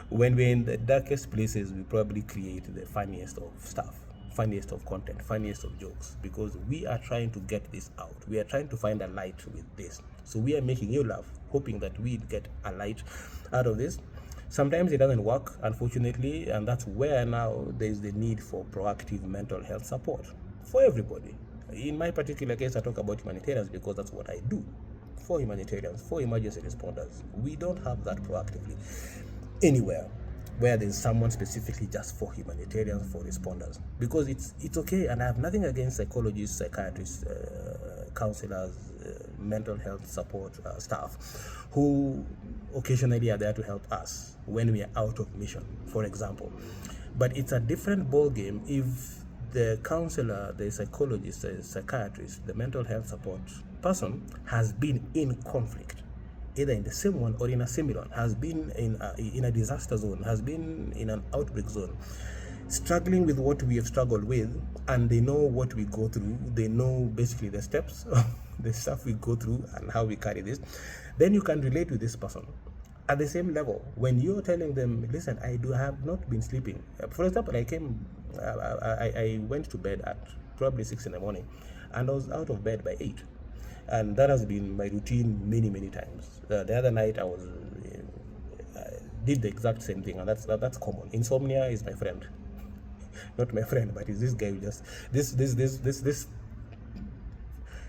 When we're in the darkest places, we probably create the funniest of stuff, funniest of content, funniest of jokes, because we are trying to get this out. We are trying to find a light with this. So we are making you laugh, hoping that we get a light out of this. Sometimes it doesn't work, unfortunately, and that's where now there's the need for proactive mental health support for everybody. In my particular case, I talk about humanitarians because that's what I do. For humanitarians, for emergency responders, we don't have that proactively anywhere where there's someone specifically just for humanitarians, for responders, because it's okay. And I have nothing against psychologists, psychiatrists, counselors, mental health support staff who occasionally are there to help us when we are out of mission, for example. But it's a different ball game if the counselor, the psychologist, the psychiatrist, the mental health support person has been in conflict, either in the same one or in a similar one, has been in a disaster zone, has been in an outbreak zone, struggling with what we have struggled with, and they know what we go through. They know basically the steps, the stuff we go through and how we carry this. Then you can relate with this person at the same level. When you're telling them, listen, I have not been sleeping. For example, I went to bed at probably 6 in the morning, and I was out of bed by 8. And that has been my routine many times. The other night I did the exact same thing, and that's common. Insomnia is my friend, not my friend, but is this guy who just this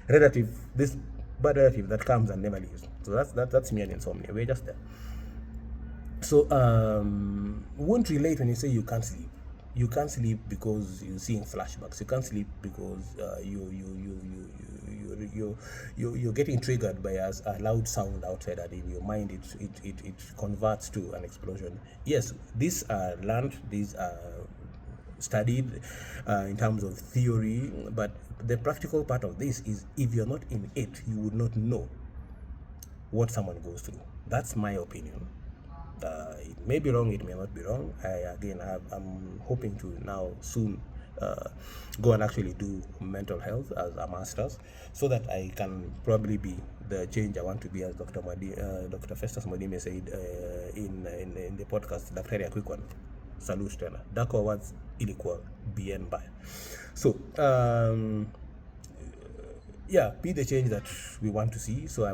relative, this bad relative that comes and never leaves. So that's me and insomnia. We're just there. So won't relate when you say you can't sleep. You can't sleep because you're seeing flashbacks. You can't sleep because you're getting triggered by a loud sound outside, and in your mind it converts to an explosion. Yes, these are learned, these are studied in terms of theory, but the practical part of this is, if you're not in it, you would not know what someone goes through. That's my opinion. It may be wrong, it may not be wrong. I'm hoping to now soon go and actually do mental health as a master's, so that I can probably be the change I want to be, as Dr. Festus Modime said in the podcast, Daktari ya quick one. Salute tena. Dako words ilikuwa bien by. So be the change that we want to see. So I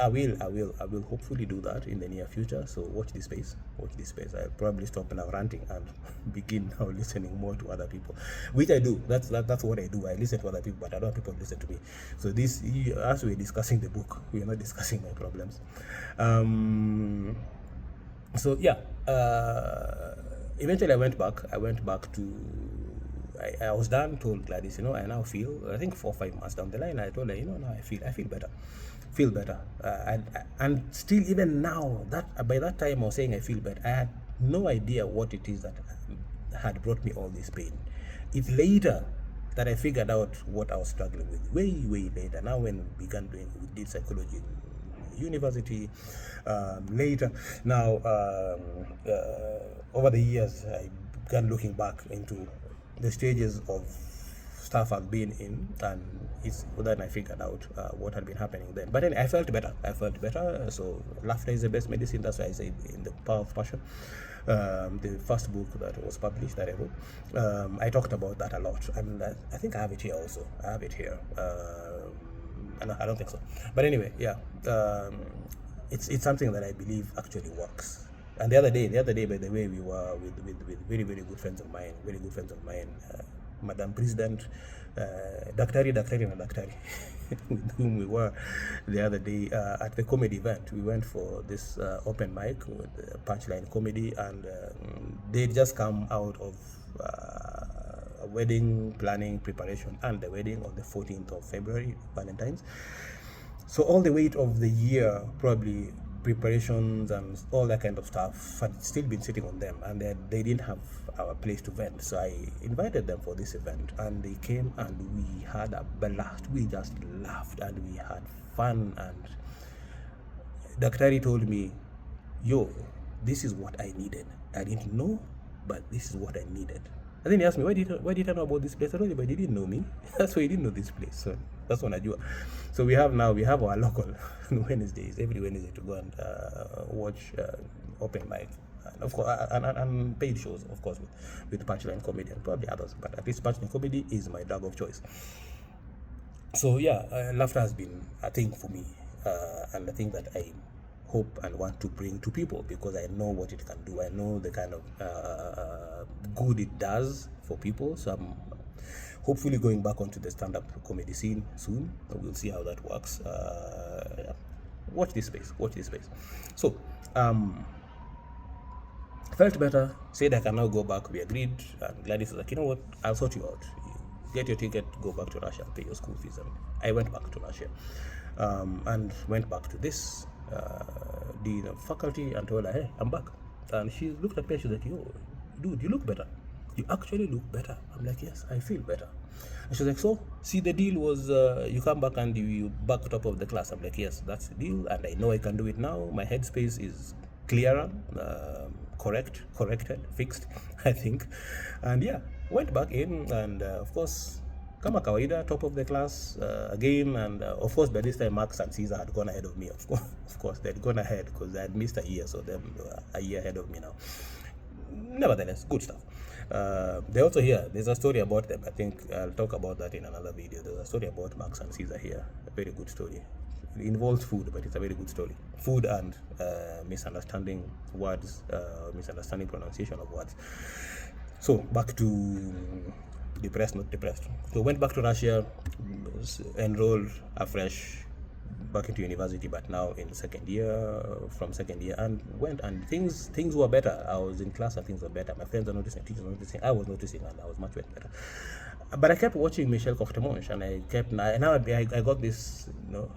will hopefully do that in the near future. So watch this space. I'll probably stop now ranting and begin now listening more to other people, which I do. That's what I do. I listen to other people, but I don't want people to listen to me. So this, as we're discussing the book, we're not discussing my problems. Eventually I went back to, I was done, told Gladys, I now feel, I think 4 or 5 months down the line, I told her, now I feel better. And still, even now, that by that time I was saying I feel better, I had no idea what it is that had brought me all this pain. It's later that I figured out what I was struggling with, way later. Now when we did psychology in university, later. Now, over the years, I began looking back into the stages of stuff I've been in, and then I figured out what had been happening then. But then I felt better. So laughter is the best medicine. That's why I say in The Power of Passion, the first book that was published that I wrote, I talked about that a lot, and I think I have it here also. I have it here. I don't think so. But anyway, yeah, it's something that I believe actually works. And the other day, by the way, we were with very, very good friends of mine, Madam President, Daktari, with whom we were the other day at the comedy event. We went for this open mic with Punchline Comedy, and they'd just come out of a wedding planning preparation and the wedding on the 14th of February, Valentine's. So all the weight of the year, probably preparations and all that kind of stuff, had still been sitting on them, and they didn't have our place to vent. So I invited them for this event, and they came, and we had a blast. We just laughed and we had fun. And Daktari told me, yo, this is what I needed. I didn't know, but this is what I needed. And then he asked me, why did I know about this place? I told him, but he didn't know me. That's why he didn't know this place. So that's what I do. So we have our local Wednesdays, every Wednesday, to go and watch open mic, and of course, and paid shows, of course, with Punchline Comedy and probably others. But at least Punchline Comedy is my drug of choice. So yeah, laughter has been a thing for me, and a thing that I hope and want to bring to people, because I know what it can do. I know the kind of good it does for people. So I'm hopefully going back onto the stand-up comedy scene soon. We'll see how that works. Yeah. Watch this space. So felt better, said I can now go back. We agreed, and Gladys was like, you know what, I'll sort you out. Get your ticket, go back to Russia, pay your school fees. And I went back to Russia, and went back to this dean of faculty and told her, hey, I'm back. And she looked at me and she was like, yo, dude, you look better. You actually look better. I'm like, yes, I feel better. And she's like, so, see, the deal was you come back and you back top of the class. I'm like, yes, that's the deal, and I know I can do it now. My headspace is clearer, corrected, fixed, I think. And yeah, went back in, and of course, kama kawaida, top of the class again. And of course, by this time, Max and Caesar had gone ahead of me. Of course, they'd gone ahead because I had missed a year, so they're a year ahead of me now. Nevertheless, good stuff. They're also here. There's a story about them. I think I'll talk about that in another video. There's a story about Max and Caesar here. A very good story. It involves food, but it's a very good story. Food and misunderstanding words, misunderstanding pronunciation of words. So back to depressed, not depressed. So went back to Russia, enrolled afresh back into university, but now in second year, and went, and things were better. I was in class and things were better. My friends are noticing, teachers were noticing, I was noticing, and I was much better. But I kept watching Michel Courtemanche, and I got this,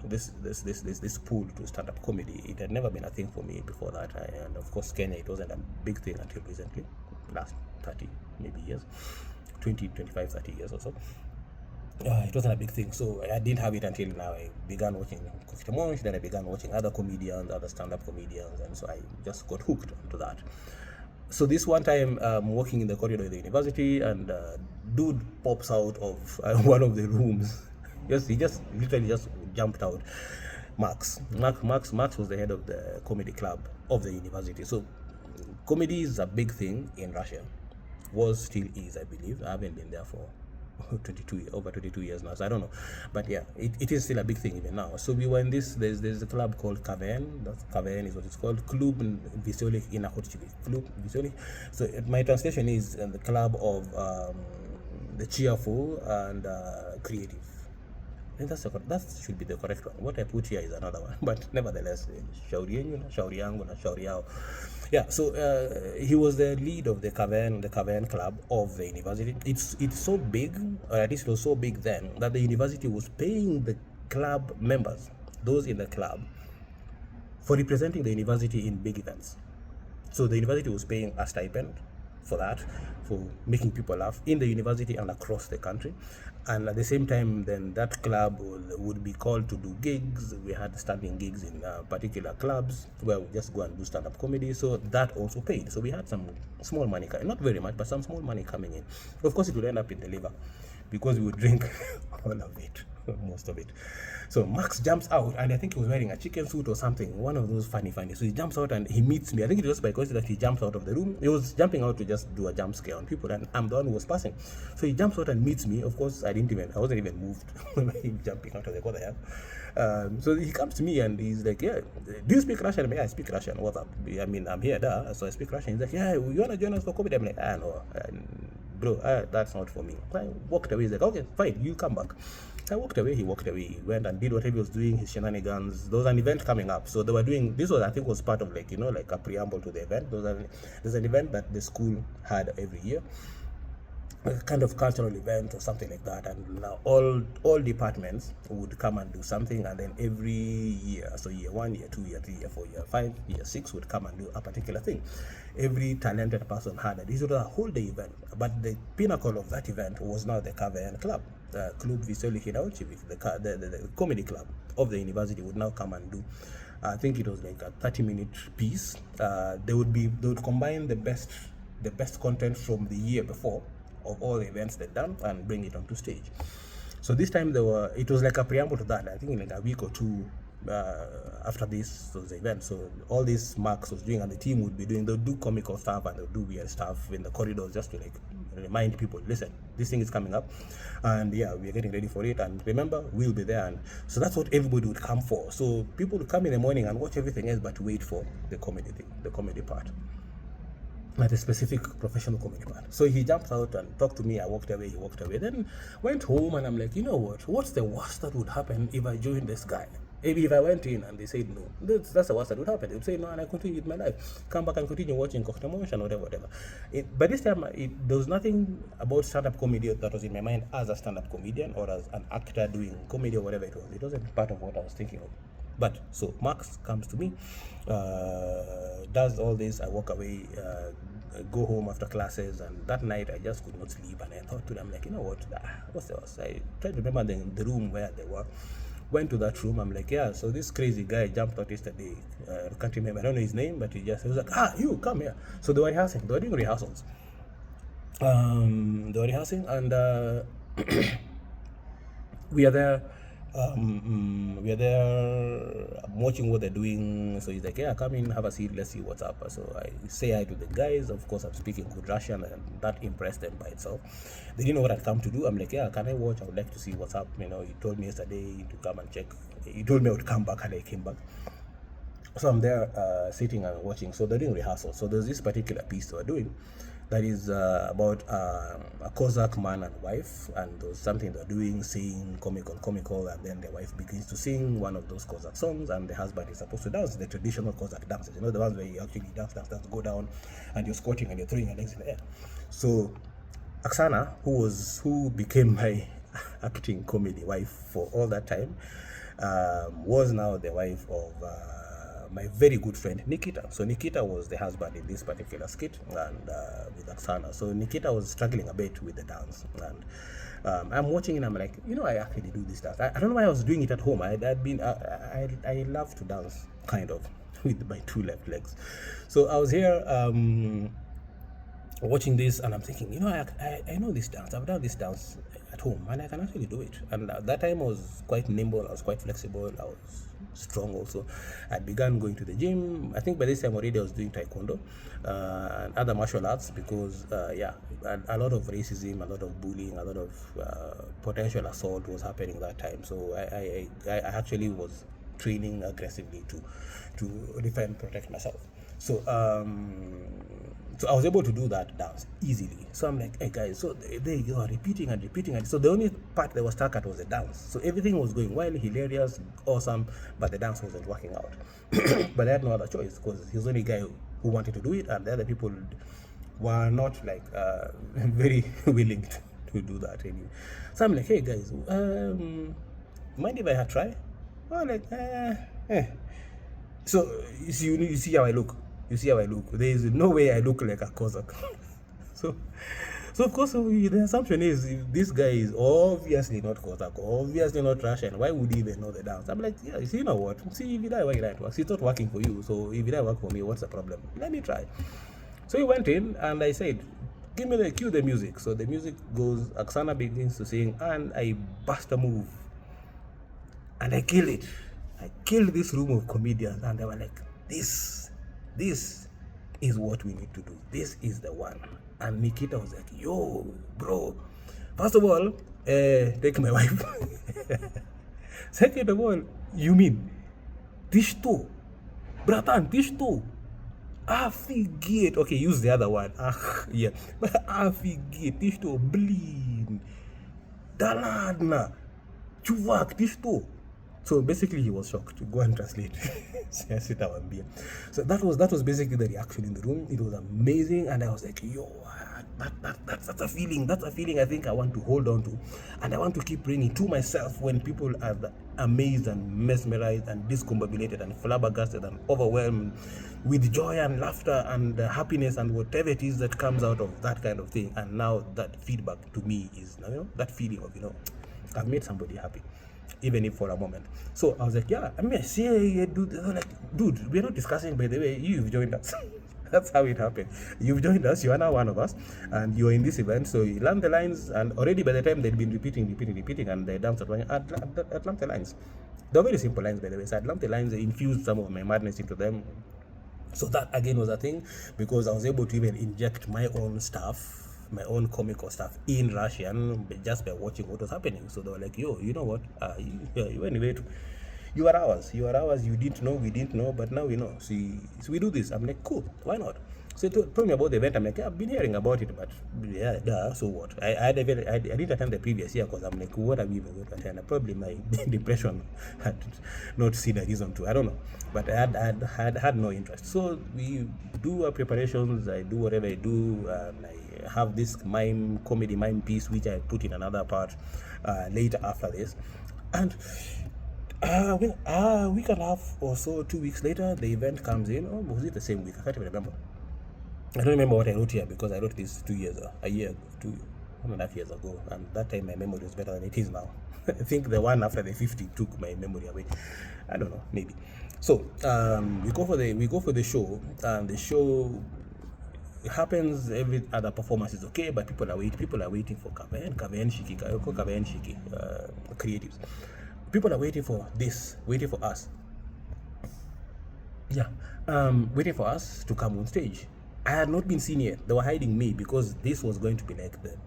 this pull to stand-up comedy. It had never been a thing for me before that, and of course Kenya, it wasn't a big thing until recently, last 30 maybe years, 20, 25, 30 years or so. It wasn't a big thing, so I didn't have it until now. I began watching Courtemanche, then I began watching other comedians, other stand-up comedians, and so I just got hooked onto that. So this one time, walking in the corridor of the university, and dude pops out of one of the rooms. He just literally jumped out. Max was the head of the comedy club of the university. So comedy is a big thing in Russia. Still is, I believe. I haven't been there for over 22 years now, so I don't know, but yeah, it is still a big thing even now. So we were in this, there's a club called Cavern. That Cavern is what it's called, Klub Veselik Inakhotchili, Klub Veselik. So my translation is the club of the cheerful and creative. I think that should be the correct one. What I put here is another one, but nevertheless, shauri yenyu na shauri yangu na shauri yao. Yeah, so he was the lead of the Cavern Club of the university. It's so big, or at least it was so big then, that the university was paying the club members, those in the club, for representing the university in big events. So the university was paying a stipend for that, for making people laugh in the university and across the country. And at the same time, then that club would be called to do gigs. We had standing gigs in particular clubs where we just go and do stand-up comedy. So that also paid. So we had some small money, not very much, but some small money coming in. Of course, it would end up in the liver, because we would drink all of it, most of it. So Max jumps out, and I think he was wearing a chicken suit or something, one of those funny. So he jumps out and he meets me. I think it was by coincidence that he jumps out of the room. He was jumping out to just do a jump scare on people, and I'm the one who was passing. So he jumps out and meets me. Of course, I wasn't even moved by him jumping out of the what the hell. So he comes to me and he's like, yeah, do you speak Russian? I speak Russian. What's up? I mean, I'm here, so I speak Russian. He's like, yeah, you want to join us for comedy? I'm like, no, bro, that's not for me. I walked away. He's like, okay, fine, you come back. I walked away, he walked away, he went and did whatever he was doing, his shenanigans. There was an event coming up, so they were doing, this was, I think, was part of like, like a preamble to the event. There's an event that the school had every year, a kind of cultural event or something like that, and now all departments would come and do something, and then every year, so year 1, year 2, year 3, year 4, year 5, year 6 would come and do a particular thing. Every talented person had it. This was a whole day event, but the pinnacle of that event was now the KVN club. Club Visoli Hidauchi, the comedy club of the university would now come and do, I think it was like a 30-minute piece. They would combine the best content from the year before of all the events they've done and bring it onto stage. So this time it was like a preamble to that. I think like a week or two after this was the event. So all this Max was doing and the team would be doing, they'll do comical stuff and they'll do weird stuff in the corridors just to like remind people, listen, this thing is coming up, and yeah, we're getting ready for it, and remember, we'll be there. And so that's what everybody would come for. So people would come in the morning and watch everything else but wait for the comedy thing, the comedy part, like a specific professional comedy part. So he jumped out and talked to me. I walked away, he walked away, then went home, and I'm like, you know what's the worst that would happen if I joined this guy? Maybe if I went in and they said no, that's the worst that would happen. They would say no, and I continue with my life, come back and continue watching Cocktail Motion, whatever. But this time, there was nothing about stand-up comedy that was in my mind as a stand-up comedian or as an actor doing comedy or whatever it was. It wasn't part of what I was thinking of. But so Max comes to me, does all this. I walk away, go home after classes, and that night I just could not sleep. And I thought to them, like, you know what? What's the worst? I tried to remember the room where they were. Went to that room. I'm like, yeah, so this crazy guy jumped out yesterday. I can't remember, I don't know his name, but he was like, you come here. So they were rehearsing, they were doing rehearsals. They were rehearsing, and we are there. I'm watching what they're doing. So he's like, yeah, come in, have a seat, let's see what's up. So I say hi to the guys. Of course, I'm speaking good Russian, and that impressed them by itself. They didn't know what I'd come to do. I'm like, yeah, can I watch? I would like to see what's up. He told me yesterday to come and check. He told me I would come back, and I came back. So I'm there sitting and watching. So they're doing rehearsal. So there's this particular piece they were doing that is about a Cossack man and wife, and there's something they're doing, saying comical, and then the wife begins to sing one of those Cossack songs, and the husband is supposed to dance the traditional Cossack dances, the ones where you actually dance, go down, and you're squatting and you're throwing your legs in the air. So Oksana, who became my acting comedy wife for all that time, was now the wife of my very good friend Nikita. So Nikita was the husband in this particular skit, and with Oksana. So Nikita was struggling a bit with the dance, and I'm watching and I'm like, I actually do this dance. I don't know why I was doing it at home. I love to dance, kind of, with my two left legs. So I was here watching this, and I'm thinking, I know this dance. I've done this dance at home, and I can actually do it. And at that time I was quite nimble, I was quite flexible, I was strong also. I began going to the gym. I think by this time already I was doing taekwondo and other martial arts, because a lot of racism, a lot of bullying, a lot of potential assault was happening that time. So I actually was training aggressively to defend and protect myself. So so I was able to do that dance easily. So I'm like, hey guys, so they are repeating and repeating. And so the only part that was stuck at was the dance. So everything was going well, hilarious, awesome, but the dance wasn't working out. But I had no other choice, because he was the only guy who wanted to do it, and the other people were not like very willing to do that anyway. So I'm like, hey guys, mind if I try? Oh, like, So you see how I look. You see how I look. There is no way I look like a Cossack. so of course the assumption is, if this guy is obviously not Cossack, obviously not Russian, why would he even know the dance? I'm like, yeah, you know what? See, if it works, it's not working for you. So if it work for me, what's the problem? Let me try. So he went in, and I said, give me the cue the music. So the music goes, Oksana begins to sing, and I bust a move. And I killed it. I killed this room of comedians, and they were like, this is what we need to do. This is the one. And Nikita was like, yo, bro, first of all, take my wife. Second of all, you mean Tishto? Bratan, Tishto. Afigate. Okay, use the other one. Yeah. Afigate, Tishto, Blin. Daladna. Chuvak, Tishto. So basically, he was shocked. Go and translate. So that was basically the reaction in the room. It was amazing, and I was like, yo, that's a feeling. That's a feeling I think I want to hold on to, and I want to keep bringing to myself when people are amazed and mesmerized and discombobulated and flabbergasted and overwhelmed with joy and laughter and happiness and whatever it is that comes out of that kind of thing. And now that feedback to me is, that feeling of, I've made somebody happy, even if for a moment. So I was like, yeah, I mean, I see a dude. Like, dude, we're not discussing, by the way, you've joined us. That's how it happened. You've joined us, you are now one of us, and you're in this event. So you learn the lines, and already by the time they'd been repeating, and the dance at learned the lines. They're very simple lines, by the way. So I'd learned the lines, I infused some of my madness into them. So that again was a thing, because I was able to even inject my own stuff, my own comical stuff in Russian just by watching what was happening. So they were like, yo, you know what? You anyway, you are ours. You didn't know, we didn't know, but now we know. So we do this. I'm like, cool, why not? So he told me about the event. I'm like, yeah, I've been hearing about it, but yeah, so what? I didn't attend the previous year because I'm like, what are we even going to attend? Probably my depression had not seen a reason to. I don't know, but I had no interest. So we do our preparations. I do whatever I do. I have this comedy mime piece which I put in another part later after this, and a week and a half or so, 2 weeks later, the event comes in. Oh, was it the same week? I can't even remember. I don't remember what I wrote here because I wrote this 2 years, a year ago, 1.5 years ago, and that time my memory was better than it is now. I think the one after the 50 took my memory away. I don't know, maybe. So we go for the show, and the show happens. Every other performance is okay, but people are waiting for Kaven Shiki creatives. People are waiting for us. Yeah, waiting for us to come on stage. I had not been seen yet. They were hiding me because this was going to be like the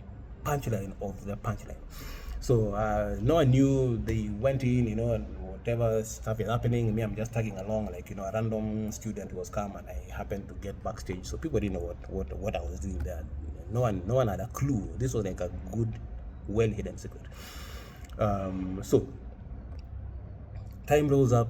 punchline of the punchline. So no one knew. They went in, whatever stuff is happening. Me, I'm just tagging along, like, a random student was come, and I happened to get backstage. So people didn't know what I was doing there. No one had a clue. This was like a good, well hidden secret. So time rolls up.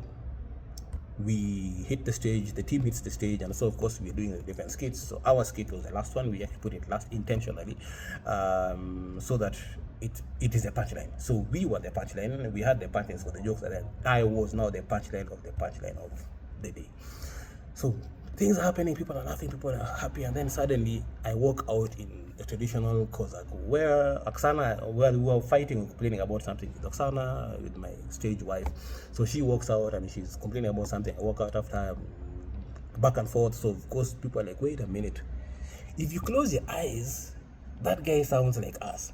We hit the stage, the team hits the stage, and so of course we're doing the different skits. So our skit was the last one. We actually put it last intentionally, so that it is a punchline. So we were the punchline. We had the punchlines for the jokes, and then I was now the punchline of the day. So things are happening, people are laughing, people are happy, and then suddenly I walk out in the traditional Kozak, where we were fighting and complaining about something with Oksana, with my stage wife. So she walks out and she's complaining about something. I walk out after her, back and forth. So of course people are like, wait a minute, if you close your eyes, that guy sounds like us.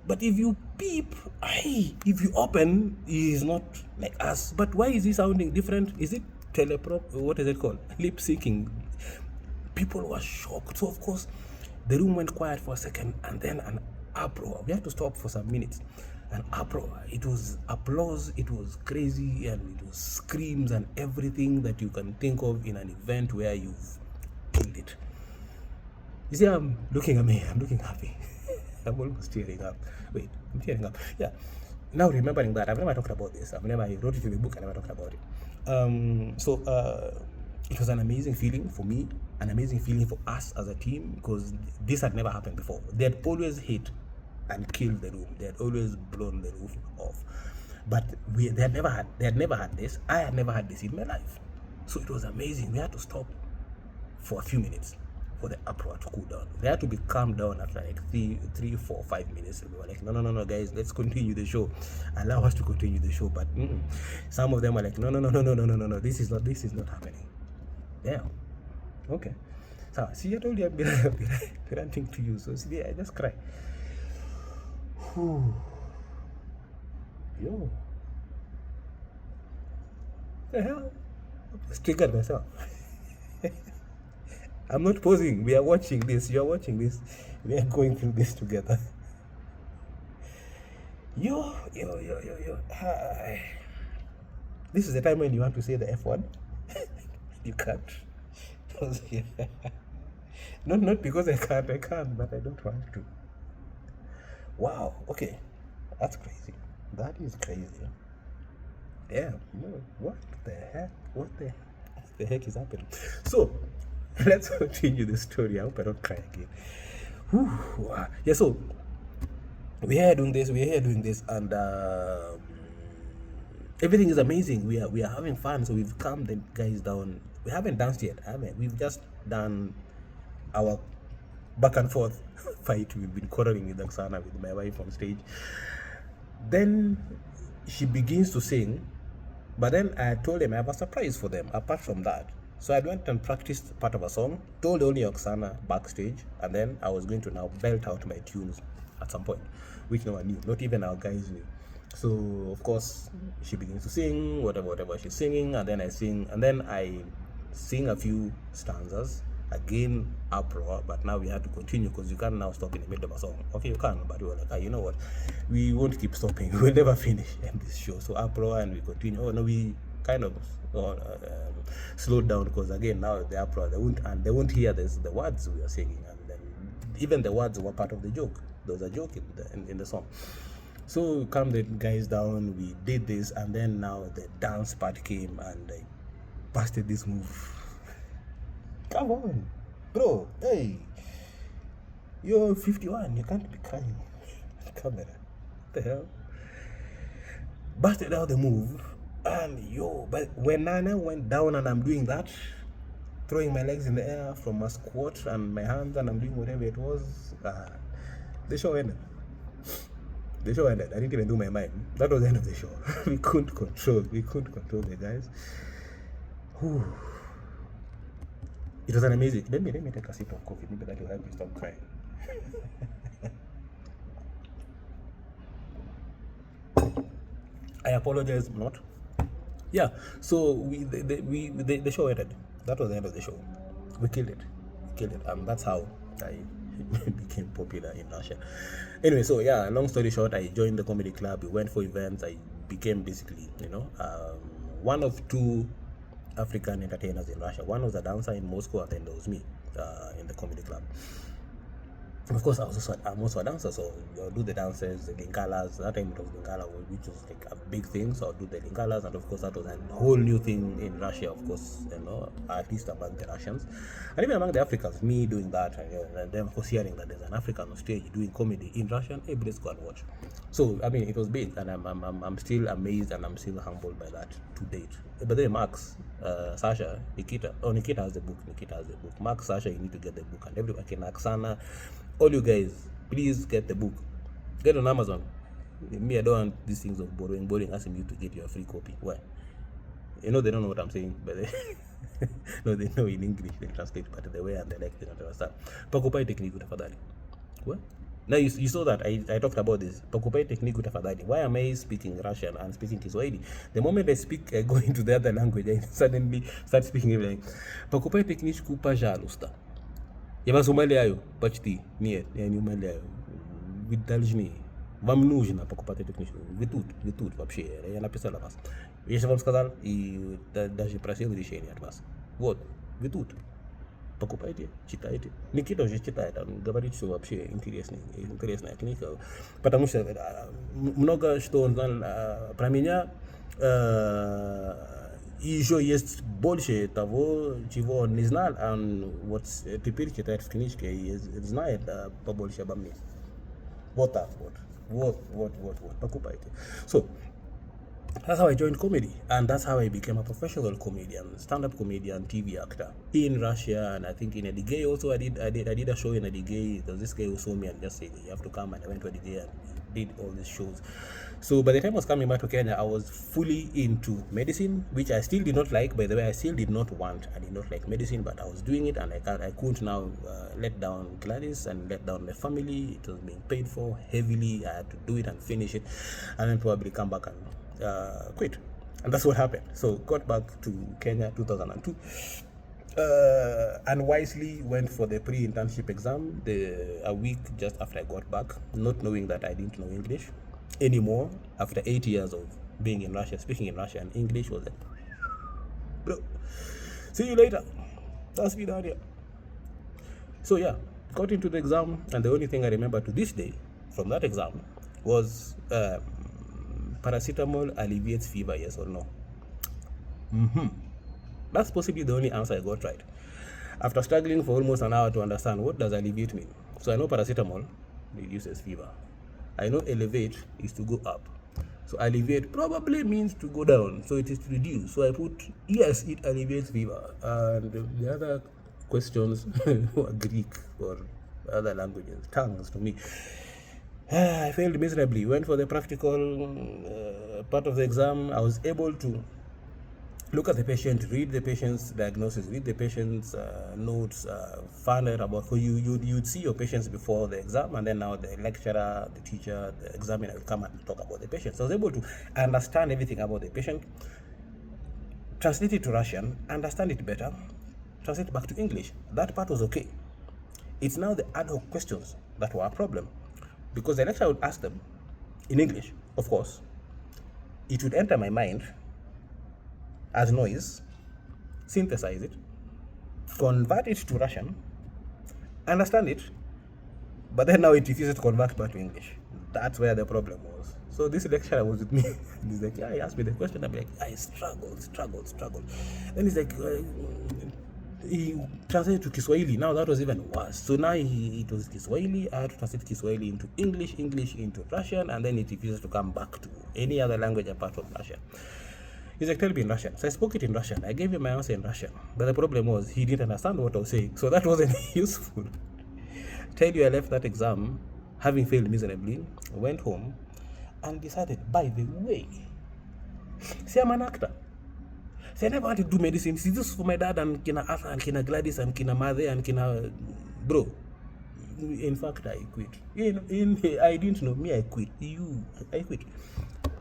But if you peep, if you open, he is not like us. But why is he sounding different? Is it what is it called? Lip syncing. People were shocked. So of course the room went quiet for a second, and then an uproar. We had to stop for some minutes. An uproar. It was applause, it was crazy, and it was screams and everything that you can think of in an event where you've killed it. You see, I'm looking at me, I'm looking happy. I'm almost tearing up. Wait, I'm tearing up. Yeah. Now remembering that, I've never talked about this. I wrote it in the book, I never talked about it. So it was an amazing feeling for me, an amazing feeling for us as a team, because this had never happened before. They had always hit and killed the room. They had always blown the roof off. But they had never had this. I had never had this in my life. So it was amazing. We had to stop for a few minutes for the uproar to cool down. They had to be calmed down after like 3, 4, 5 minutes. We were like, no, guys, let's continue the show. Allow us to continue the show. But some of them were like, no, this is not happening. Yeah. Okay. So, see, I told you I've been ranting to you. So, see, I just cry. Whew. Yo. The hell? I just triggered myself. I'm not posing. We are watching this. You are watching this. We are going through this together. Yo. Hi. This is the time when you want to say the F word. You can't. Not because I can't, but I don't want to. Wow. Okay. That's crazy. That is crazy. Damn. What the heck? What the heck is happening? So, let's continue the story. I hope I don't cry again. Whew. Yeah, so we're here doing this, and everything is amazing. We are having fun. So we've calmed the guys down. We haven't danced yet, haven't we? We've just done our back and forth fight. We've been quarreling with Oksana, with my wife on stage. Then she begins to sing, but then I told them I have a surprise for them apart from that. So I went and practiced part of a song, told only Oksana backstage, and then I was going to now belt out my tunes at some point, which no one knew, not even our guys knew. So of course she begins to sing whatever she's singing, and then I sing, and then I sing a few stanzas. Again, uproar, but now we have to continue because you can't now stop in the middle of a song. Okay, you can, but we were like, you know what? We won't keep stopping. We'll never finish in this show. So uproar, and we continue. Oh no, we kind of slowed down because again now the uproar, they won't hear the words we are singing, and then even the words were part of the joke. There was a joke in the song. So we calmed the guys down. We did this, and then now the dance part came, and I busted this move. Come on, bro. Hey, you're 51. You can't be crying. Camera. What the hell? Busted out the move, and but when Nana went down and I'm doing that, throwing my legs in the air from a squat and my hands, and I'm doing whatever it was, the show ended. I didn't even do my mime. That was the end of the show. We couldn't control the guys. Whew. It was an amazing. Let me take a sip of coffee. Maybe that will help me stop crying. I apologize not. Yeah. So the show ended. That was the end of the show. We killed it, and that's how I became popular in Russia. Anyway, so yeah. Long story short, I joined the comedy club. We went for events. I became basically, one of two African entertainers in Russia. One was a dancer in Moscow, and then there was me in the comedy club. Of course, I'm also a dancer, so I'll do the dances, the lingalas. That time it was lingala, which was like a big thing. So I'll do the lingalas, and of course that was a whole new thing in Russia. Of course, at least among the Russians, and even among the Africans, me doing that, and then of course hearing that there's an African on stage doing comedy in Russian. Hey, let's go and watch. So I mean, it was big, and I'm still amazed, and I'm still humbled by that to date. But then Max, Sasha, Nikita has the book. Max, Sasha, you need to get the book, and everyone can Oksana. All you guys, please get the book. Get on Amazon. Me, I don't want these things of borrowing, asking you to get your free copy. Why? They don't know what I'm saying, but no, they know in English, they translate, but the way and the like, they don't understand. Pakupai technique utafadhali. What? Now you saw that I talked about this. Pakupai technique utafadhali. Why am I speaking Russian and speaking Kiswahili? The moment I go into the other language, I suddenly start speaking everything. Pakupai technique пожалуйста. Я вас умоляю, почти, нет, я не умоляю, вы должны, вам нужно покупать эту книжку, вы тут вообще, я написал о вас. Я же вам сказал и даже просил решения от вас. Вот, вы тут, покупайте, читайте. Никита уже читает, он говорит, что вообще интересная книга, потому что много что он знал про меня, и еще есть больше того, чего он не знал, а он вот теперь читает в книжке и знает побольше обо мне. Вот так вот. Покупайте. So, that's how I joined comedy, and that's how I became a professional comedian, stand-up comedian, TV actor in Russia, and I think in Edigay also. I did a show in Edigay. There was this guy who saw me and just said, you have to come, and I went to Edigay, and did all these shows. So by the time I was coming back to Kenya, I was fully into medicine, which I still did not like. By the way, I still did not want. I did not like medicine, but I was doing it, and I couldn't now let down Gladys and let down my family. It was being paid for heavily. I had to do it and finish it, and then probably come back and quit. And that's what happened. So got back to Kenya 2002. Unwisely went for the pre-internship exam a week just after I got back, not knowing that I didn't know English anymore after 8 years of being in Russia, speaking in Russian. English was like, bro, see you later. That's me down here. So yeah, got into the exam, and the only thing I remember to this day from that exam was paracetamol alleviates fever, yes or no? That's possibly the only answer I got right. After struggling for almost an hour to understand what does alleviate mean. So I know paracetamol reduces fever. I know elevate is to go up. So alleviate probably means to go down. So it is to reduce. So I put, yes, it alleviates fever. And the other questions were Greek or other languages, tongues to me. I failed miserably. Went for the practical part of the exam. I was able to look at the patient, read the patient's diagnosis, read the patient's notes, find out about who you'd see your patients before the exam, and then now the lecturer, the teacher, the examiner will come and talk about the patient. So I was able to understand everything about the patient, translate it to Russian, understand it better, translate it back to English. That part was okay. It's now the ad hoc questions that were a problem, because the lecturer would ask them in English, of course. It would enter my mind as noise, synthesize it, convert it to Russian, understand it, but then now it refuses to convert back to English. That's where the problem was. So this lecturer was with me. He's like, yeah, he asked me the question. I'm like, I struggled. Then he's like, he translated to Kiswahili. Now that was even worse. So now it was Kiswahili. I had to translate Kiswahili into English into Russian, and then it refuses to come back to any other language apart from Russian. He's like, tell me in Russian. So I spoke it in Russian. I gave him my answer in Russian. But the problem was he didn't understand what I was saying. So that wasn't useful. Tell you, I left that exam having failed miserably, went home, and decided, by the way, see, I'm an actor. See, I never wanted to do medicine. See, this is for my dad and Kina Arthur and Kina Gladys and Kina Mother and Kina... Bro, in fact, I quit. I didn't know. Me, I quit. I quit.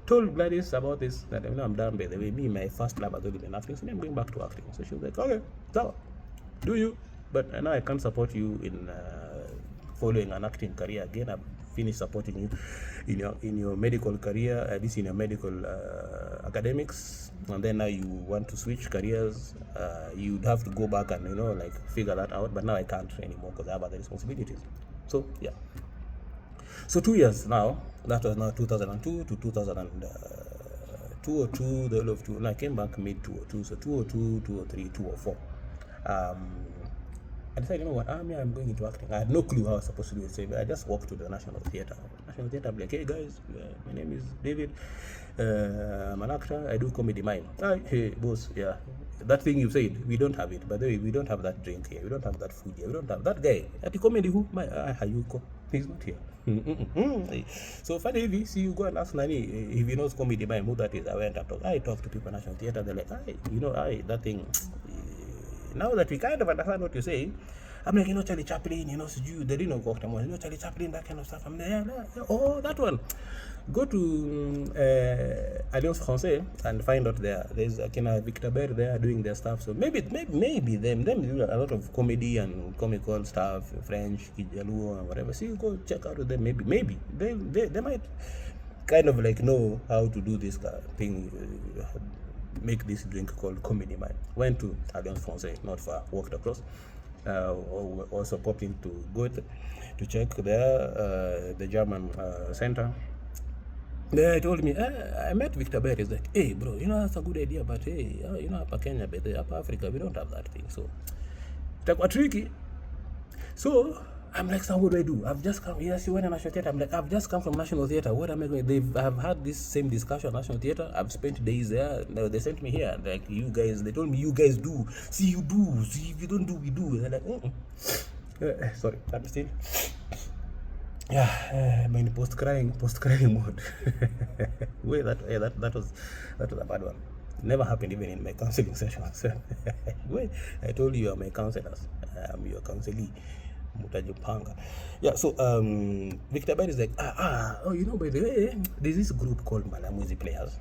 Told Gladys about this, that I'm done, by the way. Me, my first love has already been acting, so I'm going back to acting. So she was like, okay, so do you? But now I can't support you in following an acting career again. I've finished supporting you in your medical career, at least in your medical academics, and then now you want to switch careers. You'd have to go back and like figure that out. But now I can't anymore because I have other responsibilities. So yeah. So 2 years now, that was now 2002 to 2002, the whole of two. And I came back mid 2002, so 2002, 2003, 2004. I decided, what, I'm going into acting. I had no clue how I was supposed to do it. So I just walked to the National Theatre. I'm like, hey guys, my name is David. I'm an actor. I do comedy mime. Hey, boss, yeah. That thing you said, we don't have it. By the way, we don't have that drink here. We don't have that food here. We don't have that guy. At the comedy who? Hayuko. He's not here. So finally, see, you go and ask Nani if he knows comedy mime, who that is. I went and talked. I talked to people at National Theatre. They're like, that thing. Now that we kind of understand what you're saying, I'm like, Charlie Chaplin, they didn't know Gokta, Charlie Chaplin, that kind of stuff. I'm like, yeah, oh, that one. Go to Alliance Française and find out there's Victor Bear there doing their stuff. So maybe them do a lot of comedy and comical stuff, French, Kijaluo, and whatever. So you go check out with them. Maybe they might kind of like know how to do this thing. Make this drink called comedy mine. Went to Alliance Française, not far, walked across. Also popped into Goethe to check there, the German center. They told me, I met Victor Bear. He's like, hey bro, that's a good idea, but hey, Upper Kenya, but Upper Africa, we don't have that thing. So it's quite tricky. So I'm like, so what do I do? I've just come. Yes, you went to National Theatre. I'm like, I've just come from National Theatre. What am I going? I've had this same discussion at National Theatre. I've spent days there. They sent me here. Like, you guys, they told me you guys do. See, you do. See, if you don't do, we do. And they're like, sorry, I'm still. Yeah, I'm in post-crying mode. Wait, that was a bad one. Never happened even in my counseling sessions. Wait, I told you I'm my counselors. I'm your counselee. Mutajupanga. Yeah, so Victor Bed is like, oh, by the way, there's this group called Malamuzi Players.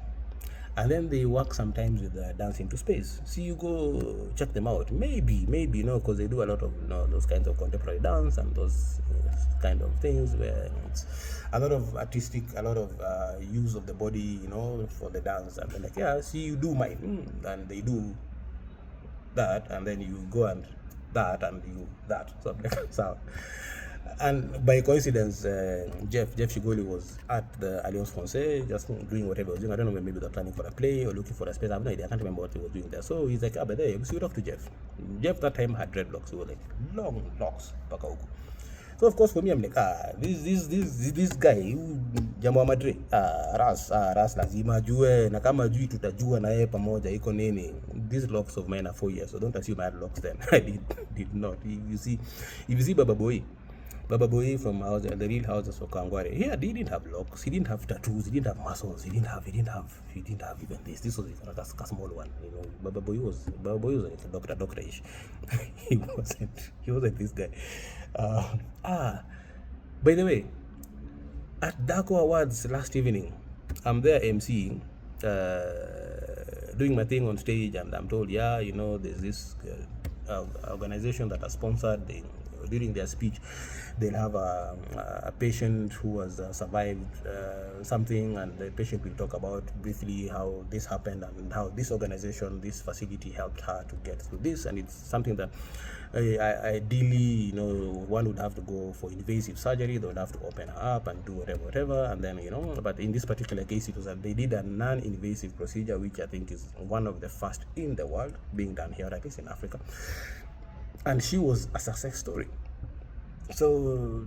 And then they work sometimes with Dancing to Space. So you go check them out. Maybe, because they do a lot of those kinds of contemporary dance and those kind of things where it's a lot of artistic, a lot of use of the body, for the dance. And they're like, yeah, see, you do mine, and they do that, and then you go and that, and you that. So I'm like, so. And by coincidence, Jeff Shigoli was at the Alliance Française, just doing whatever he was doing. I don't know, maybe they're planning for a play or looking for a space. I have no idea. I can't remember what he was doing there. So he's like, but there, so we talk to Jeff. Jeff that time had dreadlocks. He was like long locks. So of course for me, I'm like, this guy, Jamaa Madre, ras lazima jue, na kama jui tutajua na yeye pamoja iko nini. These locks of mine are 4 years, so don't assume I had locks then. I did not. If you see Baba Boy from the real houses of Kangware, he didn't have locks, he didn't have tattoos, he didn't have muscles, he didn't have even this. This was like a small one, Baba Boy was like a doctor-ish. he wasn't this guy. By the way, at Daco Awards last evening, I'm there emceeing, doing my thing on stage, and I'm told, there's this organization that has sponsored during their speech, they'll have a patient who has survived something, and the patient will talk about briefly how this happened and how this organization, this facility helped her to get through this. And it's something that ideally, one would have to go for invasive surgery. They would have to open her up and do whatever, and then, but in this particular case, it was that they did a non-invasive procedure, which I think is one of the first in the world being done here, at least in Africa. And she was a success story. So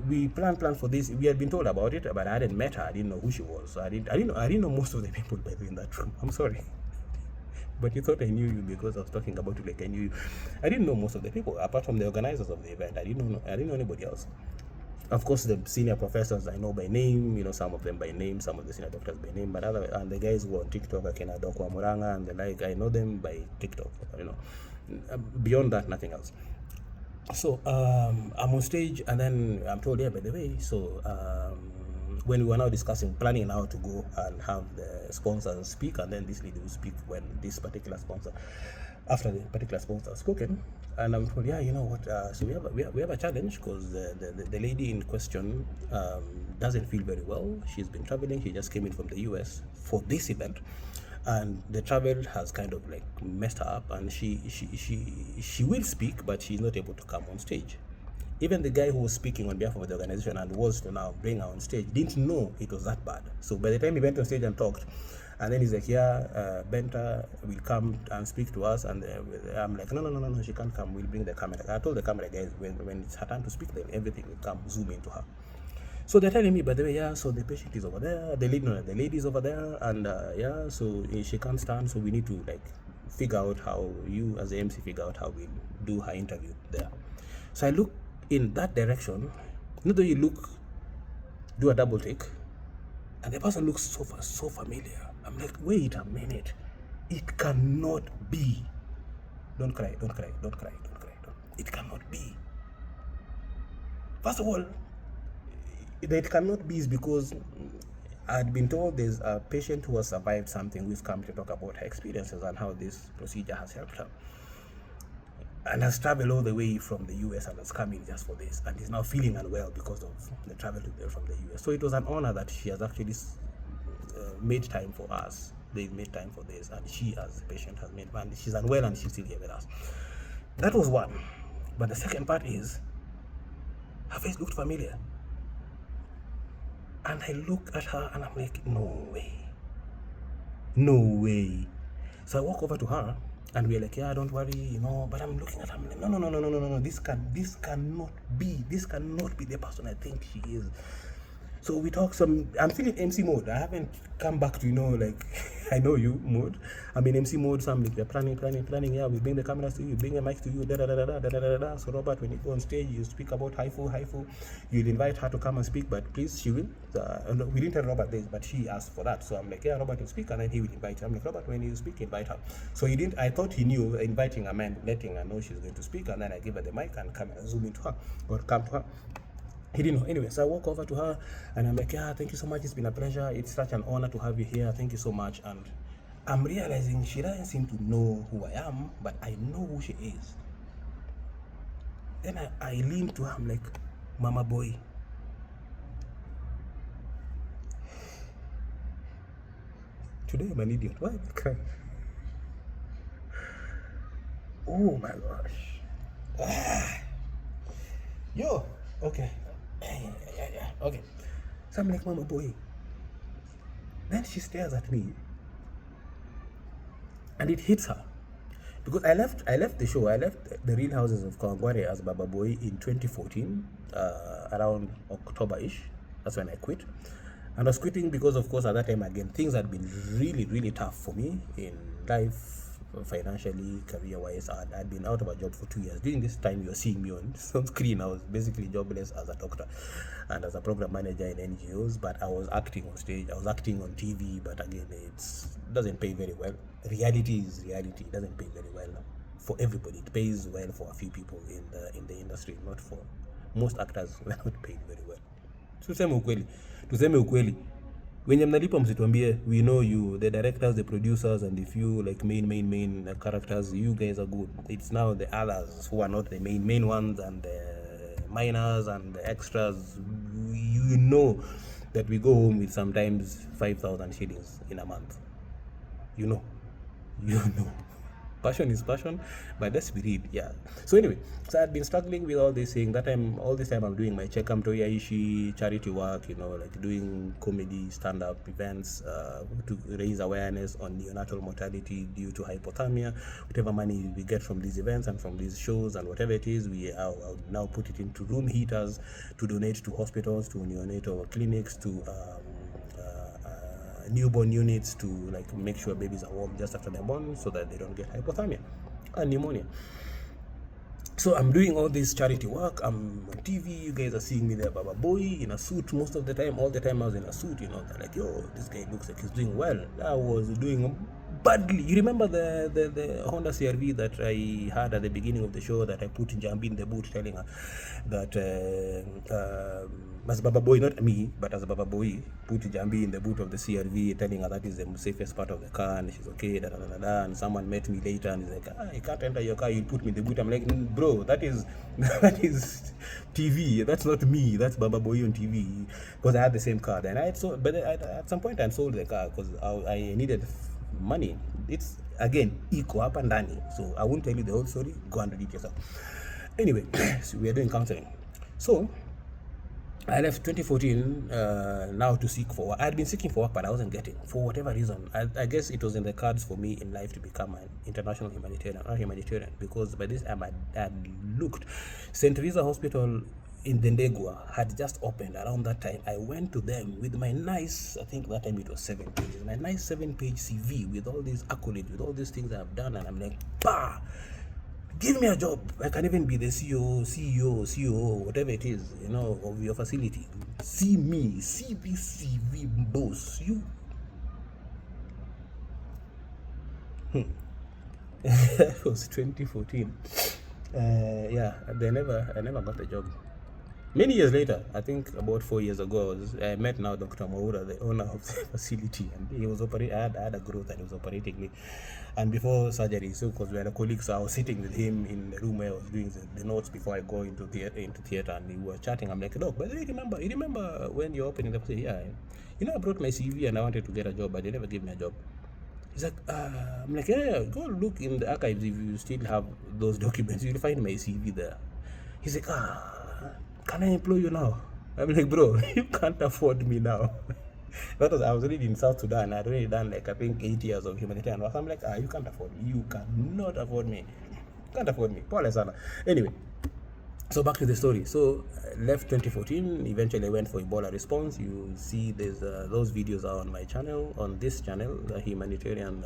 we planned for this. We had been told about it, but I hadn't met her. I didn't know who she was. I didn't know most of the people by the way in that room. I'm sorry, but you thought I knew you because I was talking about you like I knew you. I didn't know most of the people apart from the organizers of the event. I didn't know anybody else. Of course, the senior professors I know by name, some of them by name, some of the senior doctors by name, but and the guys who are on TikTok, like Dokwa Muranga and the like, I know them by TikTok. Beyond that, nothing else. So I'm on stage, and then I'm told, by the way, so when we were now planning how to go and have the sponsors speak, and then this lady will speak when this particular sponsor, after the particular sponsor has spoken, and I'm told, so we have a challenge, because the lady in question doesn't feel very well. She's been traveling. She just came in from the US for this event, and the travel has kind of like messed her up, and she will speak, but she's not able to come on stage. Even the guy who was speaking on behalf of the organization and was to now bring her on stage didn't know it was that bad. So by the time he went on stage and talked, and then he's like, Benta will come and speak to us, and I'm like, no, she can't come, we'll bring the camera. I told the camera guys, when it's her time to speak, then everything will come zoom into her. So they're telling me, by the way, so the patient is over there, the lady is over there, and so she can't stand, so we need to figure out how, you as the MC figure out how we do her interview there. So I look in that direction, you do a double take, and the person looks so familiar. I'm like, wait a minute, it cannot be. Don't cry. It cannot be. First of all, it cannot be is because I'd been told there's a patient who has survived something who's come to talk about her experiences and how this procedure has helped her, and has traveled all the way from the US and has come in just for this, and is now feeling unwell because of the travel from the US. So it was an honor that she has actually made time for us. They've made time for this, and she as the patient has made, and she's unwell and she's still here with us. That was one. But the second part is, her face looked familiar. And I look at her and I'm like, no way. So I walk over to her and we're like, don't worry, but I'm looking at her, I'm like, no, this cannot be the person I think she is. So we talk some. I'm still in MC mode. I haven't come back to, like, I know you mode. I'm in MC mode. So I'm like, we're planning. Yeah, we bring the cameras to you, bring the mics to you. Da. So Robert, when you go on stage, you speak about haifu. You'll invite her to come and speak, but please, she will. We didn't tell Robert this, but she asked for that. So I'm like, yeah, Robert will speak, and then he will invite her. I'm like, Robert, when you speak, invite her. So he didn't. I thought he knew inviting a man, letting her know she's going to speak, and then I give her the mic and camera, zoom into her or come to her. He didn't know. Anyway, so I walk over to her and I'm like, yeah, thank you so much. It's been a pleasure. It's such an honor to have you here. Thank you so much. And I'm realizing she doesn't seem to know who I am, but I know who she is. Then I lean to her. I'm like, Mama boy. Today I'm an idiot. Why am I crying? Oh my gosh. Yo. Okay. Yeah. Okay. So I'm like, Mama boy. Then she stares at me. And it hits her. Because I left the show. I left the Real Houses of Kawangware as Baba Boy in 2014, around October-ish. That's when I quit. And I was quitting because, of course, at that time, again, things had been really, really tough for me in life, financially, career-wise. I'd been out of a job for 2 years. During this time, you're seeing me on screen. I was basically jobless as a doctor and as a program manager in NGOs, but I was acting on stage. I was acting on TV, but again, it doesn't pay very well. Reality is reality. It doesn't pay very well for everybody. It pays well for a few people in the industry, not for most actors. We're not paid very well. Tuseme ukweli. Wenye mnalipa msituambie, we know you, the directors, the producers, and the few like main characters, you guys are good. It's now the others who are not the main ones, and the minors and the extras. You know that we go home with sometimes 5,000 shillings in a month. You know. Passion is passion, but let's be real, yeah. So anyway, so I'd been struggling with all this thing. All this time I'm doing my Chekam Toyaishi charity work, like doing comedy, stand-up events to raise awareness on neonatal mortality due to hypothermia. Whatever money we get from these events and from these shows and whatever it is, I'll now put it into room heaters to donate to hospitals, to neonatal clinics, to newborn units, to like make sure babies are warm just after they're born so that they don't get hypothermia and pneumonia. So I'm doing all this charity work. I'm on TV. You guys are seeing me there, Baba Boy, in a suit most of the time. All the time I was in a suit, they're like, yo, this guy looks like he's doing well. I was doing badly. You remember the Honda CRV that I had at the beginning of the show that I put Jambi in the boot, telling her that as Baba Boy, not me, but as a Baba Boy, put Jambi in the boot of the CRV, telling her that is the safest part of the car, and she's okay, and someone met me later and he's like, I can't enter your car, you put me in the boot. I'm like, bro, that is TV, that's not me, that's Baba Boy on TV, because I had the same car. Then but at some point I sold the car because I needed money. It's again equal up and down, so I won't tell you the whole story, go and read it yourself. Anyway, so we are doing counseling. So I left 2014 now to seek for work. I had been seeking for work, but I wasn't getting, for whatever reason. I guess it was in the cards for me in life to become an international humanitarian, because by this time I had looked. St. Teresa Hospital in Dendegua had just opened around that time. I went to them with my nice, I think that time it was 7 pages, my nice 7-page CV with all these accolades, with all these things I've done, and I'm like, bah! Give me a job. I can even be the CEO, whatever it is, of your facility. See me, see this CV, boss. You. That was 2014. Yeah, I never got the job. Many years later, I think about 4 years ago, I met now Dr. Maura, the owner of the facility, and he was operating. I had a growth and he was operating me. And before surgery, so because we had a colleague, so I was sitting with him in the room where I was doing the notes before I go into theater, and we were chatting. I'm like, look, but you remember when you're opening the facility? Yeah, I brought my CV and I wanted to get a job, but they never gave me a job. He's like, I'm like, yeah, go look in the archives if you still have those documents. You'll find my CV there. He's like, can I employ you now? I'm like, bro, you can't afford me now. I was already in South Sudan. I'd already done I think 8 years of humanitarian work. I'm like, you can't afford me. You cannot afford me. You can't afford me. Paul Sana. Anyway, So back to the story. So left 2014, eventually I went for Ebola response. You see there's those videos are on my channel, on this channel, the Humanitarian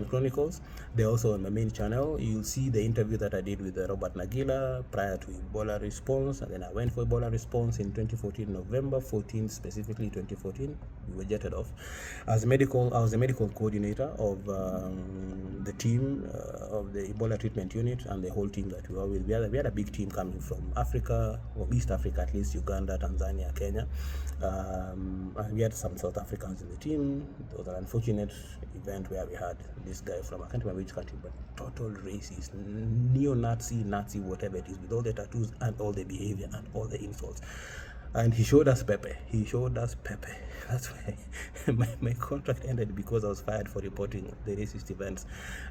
Chronicles. They're also on my main channel. You'll see the interview that I did with Robert Nagila prior to Ebola response, and then I went for Ebola response in 2014, November 14, specifically 2014. We were jetted off. I was the medical coordinator of the team of the Ebola treatment unit, and the whole team that we were with. We had a big team coming from Africa, or East Africa at least, Uganda, Tanzania, Kenya. And we had some South Africans in the team. It was an unfortunate event where we had this guy from, I can't remember which country, but total racist, neo-Nazi, Nazi, whatever it is, with all the tattoos and all the behavior and all the insults. And he showed us Pepe. That's why my contract ended, because I was fired for reporting the racist events,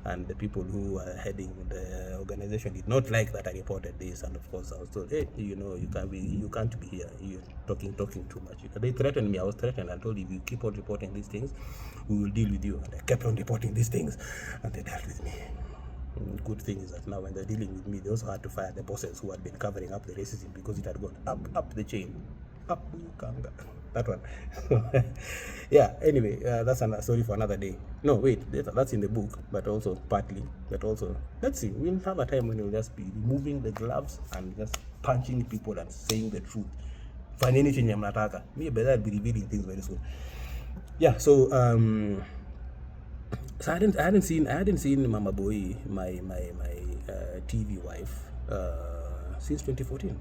and the people who were heading the organization did not like that I reported this. And of course I was told, hey, you can't be here, you're talking too much. They threatened me. I was threatened and told, if you keep on reporting these things, we will deal with you. And I kept on reporting these things, and they dealt with me. Good thing is that now when they're dealing with me, they also had to fire the bosses who had been covering up the racism, because it had gone up the chain, up that one. Yeah, anyway, that's a story for another day. No, wait, that's in the book, but also partly, but also, let's see, we'll have a time when we'll just be removing the gloves and just punching people and saying the truth. Find anything I'm not talking. Me, but I'll be revealing things very soon. Yeah, so I hadn't seen Mama Boy, my TV wife, since 2014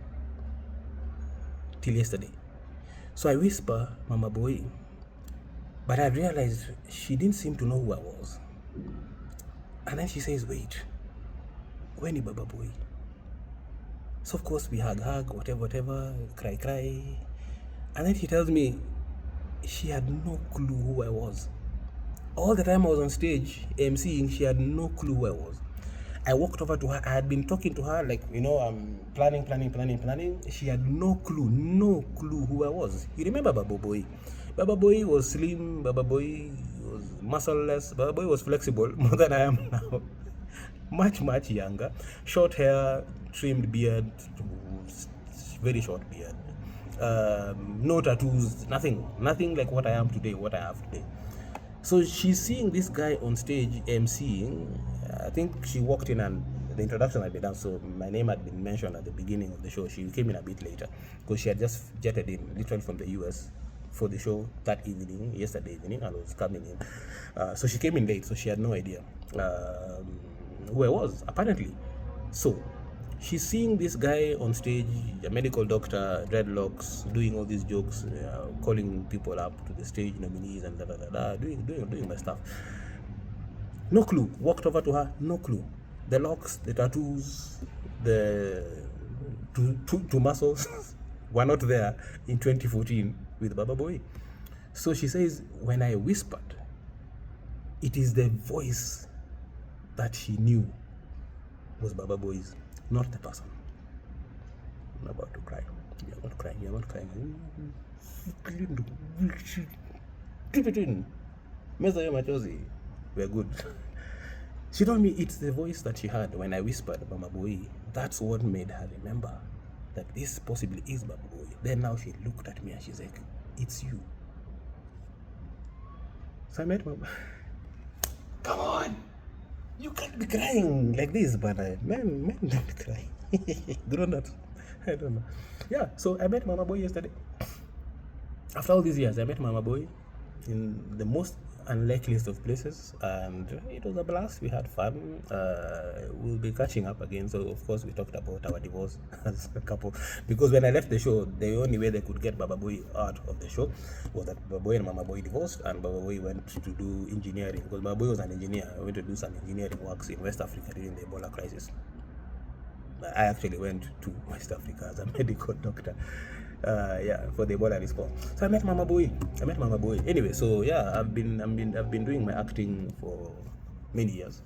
till yesterday. So I whisper Mama Boy, but I realized she didn't seem to know who I was. And then she says, wait, when is Baba Boy? So of course we hug, whatever, cry. And then she tells me she had no clue who I was. All the time I was on stage emceeing, she had no clue who I was. I walked over to her. I had been talking to her, like, I'm planning. She had no clue who I was. You remember Baba Boy? Baba Boy was slim. Baba Boy was muscleless. Baba Boy was flexible, more than I am now. Much younger. Short hair, trimmed beard, very short beard. No tattoos, nothing like what I am today, what I have today. So she's seeing this guy on stage emceeing. I think she walked in and the introduction had been done, so my name had been mentioned at the beginning of the show. She came in a bit later because she had just jetted in literally from the US for the show that evening, yesterday evening, and was coming in. So she came in late, so she had no idea who I was, apparently. So she's seeing this guy on stage, a medical doctor, dreadlocks, doing all these jokes, calling people up to the stage, nominees and doing my stuff. No clue. Walked over to her, no clue. The locks, the tattoos, the two muscles were not there in 2014 with Baba Boy. So she says, when I whispered, it is the voice that she knew was Baba Boy's, not the person. I'm about to cry. You're not crying. Keep it in. Meza yo machozi. We're good. She told me it's the voice that she heard when I whispered Baba Boy. That's what made her remember that this possibly is Baba Boy. Then now she looked at me and she's like, it's you. So I met Mama. Come on. You can't be crying like this, but men don't cry. Grown-ups. I don't know. Yeah, so I met Mama Boy yesterday. After all these years, I met Mama Boy in the most unlikeliest of places, and it was a blast. We had fun. We'll be catching up again. So of course we talked about our divorce as a couple, because when I left the show, the only way they could get Baba Boy out of the show was that Baba Boy and Mama Boy divorced, and Baba Boy went to do engineering, because Baba Boy was an engineer. I went to do some engineering works in West Africa during the Ebola crisis. I actually went to West Africa as a medical doctor. For the Ebola response. So I met Mama Boy. Anyway, so yeah, I've been doing my acting for many years.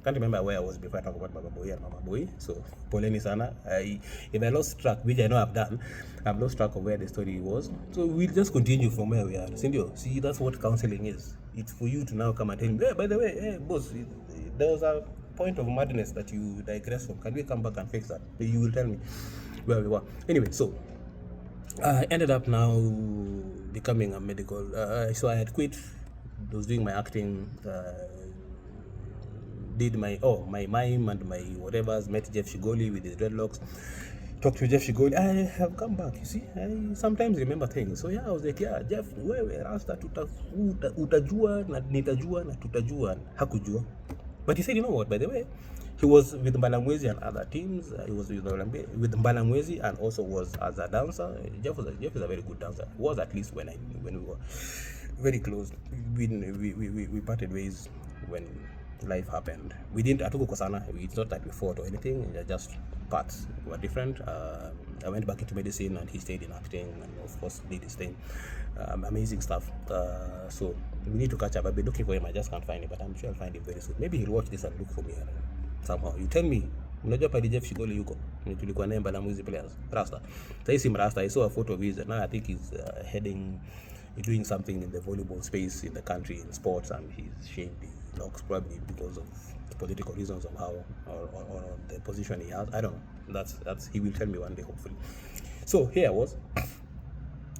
Can't remember where I was before I talk about Baba Boy and Mama Boy. So poleni sana. If I lost track, which I know I've done, I've lost track of where the story was. So we'll just continue from where we are. Cindy, that's what counseling is. It's for you to now come and tell me, hey, by the way, hey boss, there was a point of madness that you digress from? Can we come back and fix that? You will tell me where we were. Anyway, so I ended up now becoming a medical. So I had quit. I was doing my acting. Did my mime and my whatever's. Met Jeff Shigoli with his dreadlocks. Talked to Jeff Shigoli. I have come back. You see, I sometimes remember things. So yeah, I was like, yeah, Jeff, wewe rasta utajua na nitajua na tutajua. Hakujua. But he said, you know what? By the way, he was with Mbalamwezi and other teams. He was with Mbalamwezi and also was as a dancer. Jeff is a very good dancer. He was, at least when we were very close. We parted ways when life happened. We didn't atuko kosana. It's not that we fought or anything. Just paths were different. I went back into medicine and he stayed in acting and of course did his thing. Amazing stuff. So we need to catch up. I've been looking for him. I just can't find him, but I'm sure I'll find him very soon. Maybe he'll watch this and look for me somehow. You tell me. Unajua pale Jeff Shigoli yuko. Tulikuwa naye Mbalamwezi players. Rasta. Sasa Rasta. I saw a photo of his. Now I think he's doing something in the volleyball space in the country in sports, and he's shaved his locks probably because of political reasons of how or the position he has. I don't know. That's he will tell me one day, hopefully. So here I was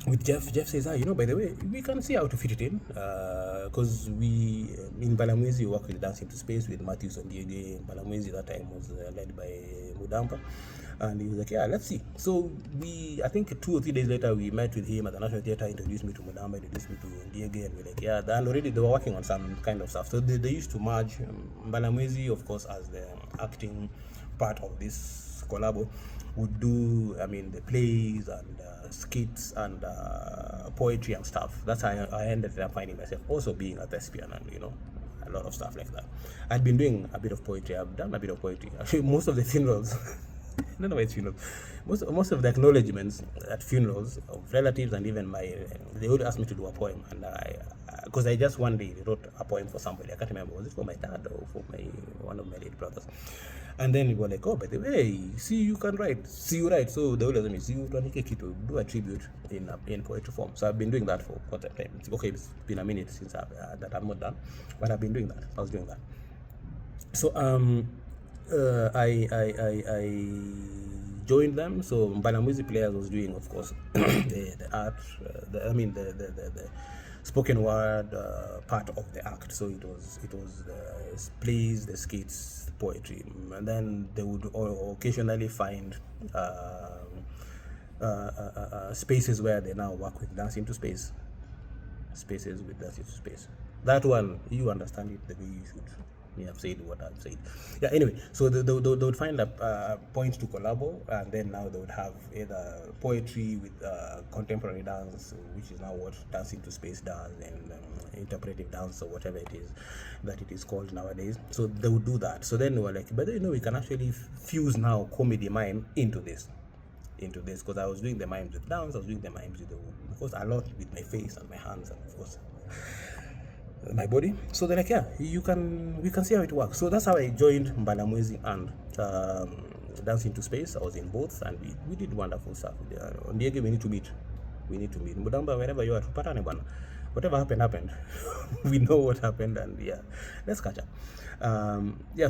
with Jeff. Jeff says, you know, by the way, we can see how to fit it in, because we in Mbalamwezi work with Dance into Space with Matthews and Diego. Mbalamwezi that time was led by Mudamba, and he was like, yeah, let's see. So I think 2 or 3 days later, we met with him at the National Theatre, introduced me to Mudamba, introduced me to Diego, and we're like, yeah, and already they were working on some kind of stuff. So they used to merge Mbalamwezi, of course, as the acting part of this collabo, would do, the plays and skits and poetry and stuff. That's how I ended up finding myself also being a thespian and, a lot of stuff like that. I'd been doing a bit of poetry. I've done a bit of poetry. Actually, most of the funerals, I don't know why it's funerals. Most of the acknowledgements at funerals of relatives and even they would ask me to do a poem, and because I just one day wrote a poem for somebody. I can't remember, was it for my dad or for one of my late brothers? And then we were like, oh, by the way, see, you can write. See, you write. So they would ask me, see, you to do a tribute in poetry form. So I've been doing that for quite a time. It's been a minute since that I'm not done, but I've been doing that. I was doing that. So I joined them. So Mbalamwezi players was doing, of course, the art. The spoken word part of the act. So it was the plays, the skits, poetry, and then they would occasionally find spaces where they now work with Dance into Space. Spaces with Dance into Space. That one, you understand it the way you should. I've said what I've said. Yeah, anyway, so they would find a point to collabo, and then now they would have either poetry with contemporary dance, which is now what Dance into Space does, and interpretive dance or whatever it is that it is called nowadays. So they would do that. So then we were like, but we can actually fuse now comedy mime into this, because I was doing the mimes with dance, I was doing the mimes with of course, a lot with my face and my hands, and of course my body. So they're like, yeah, we can see how it works. So that's how I joined Mbalamwezi and Dance into Space. I was in both, and we did wonderful stuff. On Diego, we need to meet. Mudamba, wherever you are, tupatane bwana. Whatever happened. We know what happened, and yeah, let's catch up.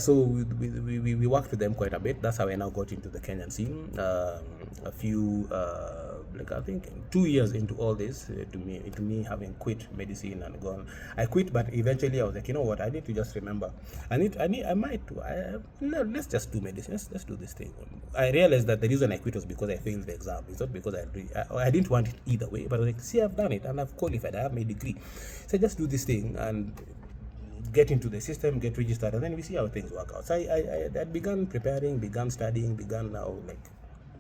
So we worked with them quite a bit. That's how I now got into the Kenyan scene. A few, I think 2 years into all this, to me having quit medicine and gone. I quit, but eventually I was like, you know what? I need to just remember. Let's just do medicine. Let's do this thing. I realized that the reason I quit was because I failed the exam. It's not because I didn't want it either way, but I was like, see, I've done it and I've qualified. I have my degree. So just do this thing and get into the system, get registered, and then we see how things work out. So I began preparing, began studying, began now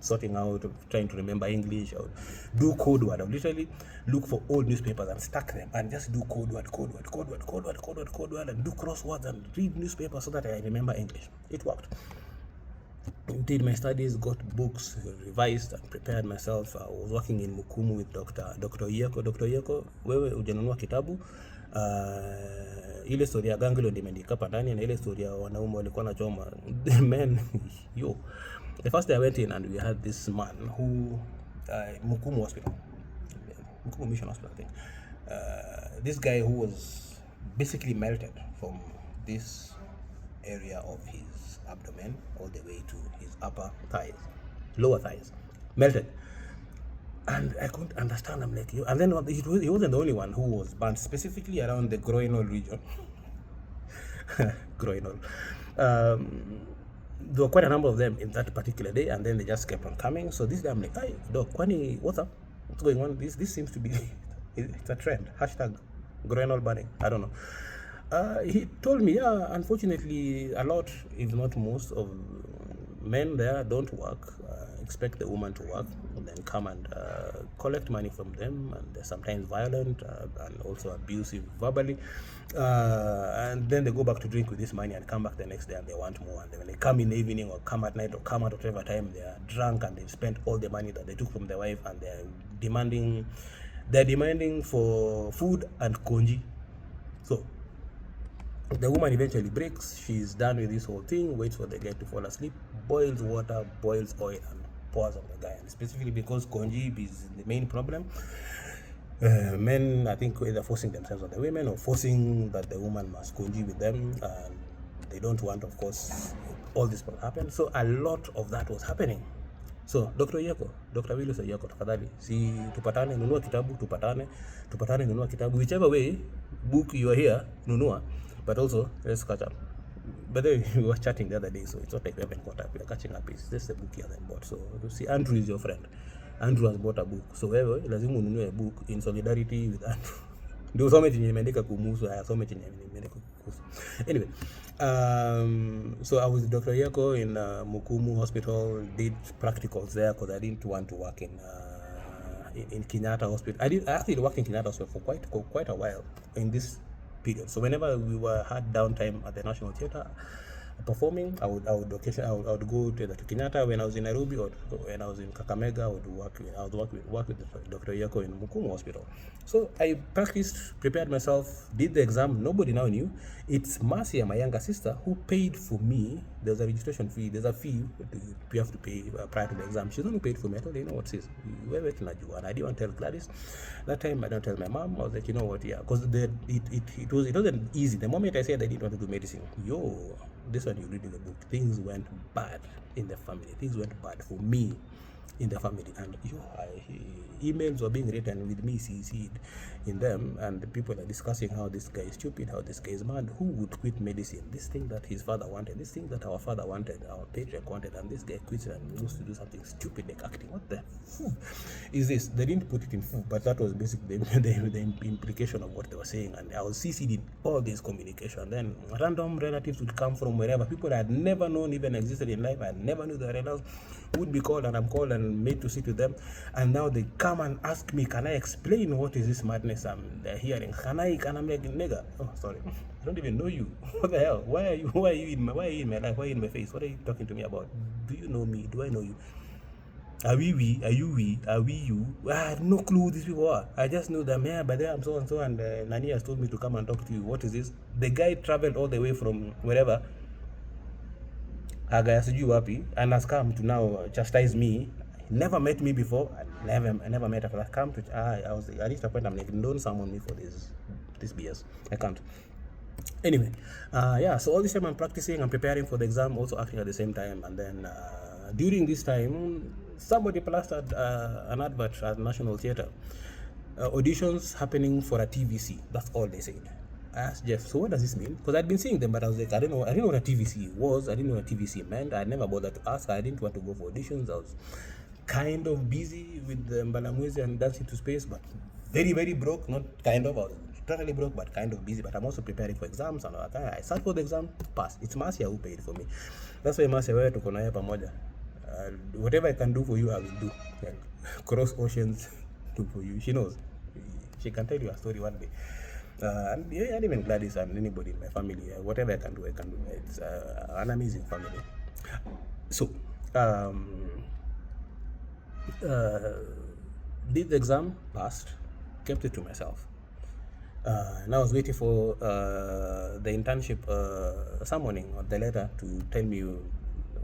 sorting out, trying to remember English, or do code word. I would literally look for old newspapers and stack them and just do code word, and do crosswords and read newspapers so that I remember English. It worked. Did my studies, got books, revised and prepared myself. I was working in Mukumu with Dr. Yeko. Dr. Yeko, wewe ujanunua kitabu. Ile story ya Ganglo nimeandika hapa ndani, na ile story ya wanaume walikuwa na choma. Man, yo. The first day I went in, and we had this man who Mukumu Hospital, Mukumu Mission Hospital, I think. This guy who was basically melted from this area of his abdomen all the way to his lower thighs, melted. And I couldn't understand. I'm like, and then he wasn't the only one who was burnt, specifically around the groinal region. Groinal. There were quite a number of them in that particular day, and then they just kept on coming. So this day I'm like, hey, Doc, Kwani, what's up? What's going on? This seems to be, it's a trend. Hashtag groinal burning. I don't know. He told me, yeah, unfortunately, a lot, if not most, of men there don't work, expect the woman to work, and then come and collect money from them, and they're sometimes violent and also abusive verbally, and then they go back to drink with this money and come back the next day and they want more, and then when they come in the evening or come at night or come out at whatever time, they are drunk and they've spent all the money that they took from their wife, and they're demanding for food and konji. So the woman eventually breaks. She's done with this whole thing, waits for the guy to fall asleep, boils water, boils oil, and pours on the guy. And specifically because konji is the main problem. Men, I think, either forcing themselves on the women or forcing that the woman must konji with them. And they don't want, of course, all this will happen. So a lot of that was happening. So Dr. Willis Yeko, tafadhali, si tupatane, nunua kitabu, tupatane, nunua kitabu. Whichever way, book you are here, nunua. But also, let's catch up. But then we were chatting the other day, so it's not like we haven't caught up. We are catching up. It's just a book he hasn't bought. So you see, Andrew is your friend. Andrew has bought a book. So wewe lazima ununue a book in solidarity with Andrew. Ndio usome chenye imeandika kumuhusu, asome chenye imeandika kuhusu. Anyway, so I was with Dr. Yeko in Mukumu Hospital, did practicals there because I didn't want to work in Kenyatta Hospital. I actually worked in Kenyatta Hospital for quite a while in this period. So whenever we had downtime at the National Theatre performing, I would go to Kenyatta. When I was in Nairobi or when I was in Kakamega, I would work with Dr. Yeko in Mukumu Hospital. So I practiced, prepared myself, did the exam. Nobody now knew. It's Marcia, my younger sister, who paid for me. There's a registration fee. There's a fee you have to pay prior to the exam. She's the one who paid for me. I told her, you know what, sis, and I didn't want to tell Gladys. That time I don't tell my mom. I was like, you know what, yeah, because it wasn't easy. The moment I said I didn't want to do medicine, this one you read in the book, things went bad in the family. Things went bad for me in the family, and emails were being written with me CC'd in them, and the people are discussing how this guy is stupid, how this guy is mad, who would quit medicine, this thing that his father wanted, this thing that our father wanted, our patriarch wanted, and this guy quits and goes to do something stupid like acting. What the is this? They didn't put it in full, but that was basically the implication of what they were saying, and I was CC'd in all this communication. Then random relatives would come from wherever, people I had never known even existed in life. I never knew their relatives would be called, and I'm called and made to sit with them, and now they come and ask me, can I explain what is this madness I'm hearing? And I'm like, nigga, oh sorry, I don't even know you. What the hell? Why are you in my life? Why are you in my face? What are you talking to me about? Do you know me? Do I know you? Are we? Are you we? Are we you? I had no clue who these people are. I just know them, yeah, but I'm so and so, and Nani has told me to come and talk to you. What is this? The guy traveled all the way from wherever, and has come to now chastise me. He never met me before. I never met her. I come to I reached a point I'm like, don't summon me for this BS. I can't. Anyway, so all this time I'm practicing, I'm preparing for the exam, also acting at the same time, and then during this time somebody plastered an advert at National Theatre, auditions happening for a TVC. That's all they said. I asked Jeff, so what does this mean? Because I'd been seeing them, but I was like, I didn't know what a TVC was. I didn't know what a TVC meant. I never bothered to ask. I didn't want to go for auditions. I was kind of busy with the Mbalamwezi and Dancing to Space, but very, very broke. Not kind of, I was totally broke, but kind of busy. But I'm also preparing for exams and all that. I sat for the exam, passed. It's Marcia who paid for me. That's why Marcia, wewe tuko naye pamoja. Whatever I can do for you, I will do. Cross oceans, do for you. She knows. She can tell you a story one day. And even Gladys and anybody in my family, whatever I can do, I can do. It's an amazing family. So, did the exam, passed, kept it to myself. And I was waiting for the internship summoning or the letter to tell me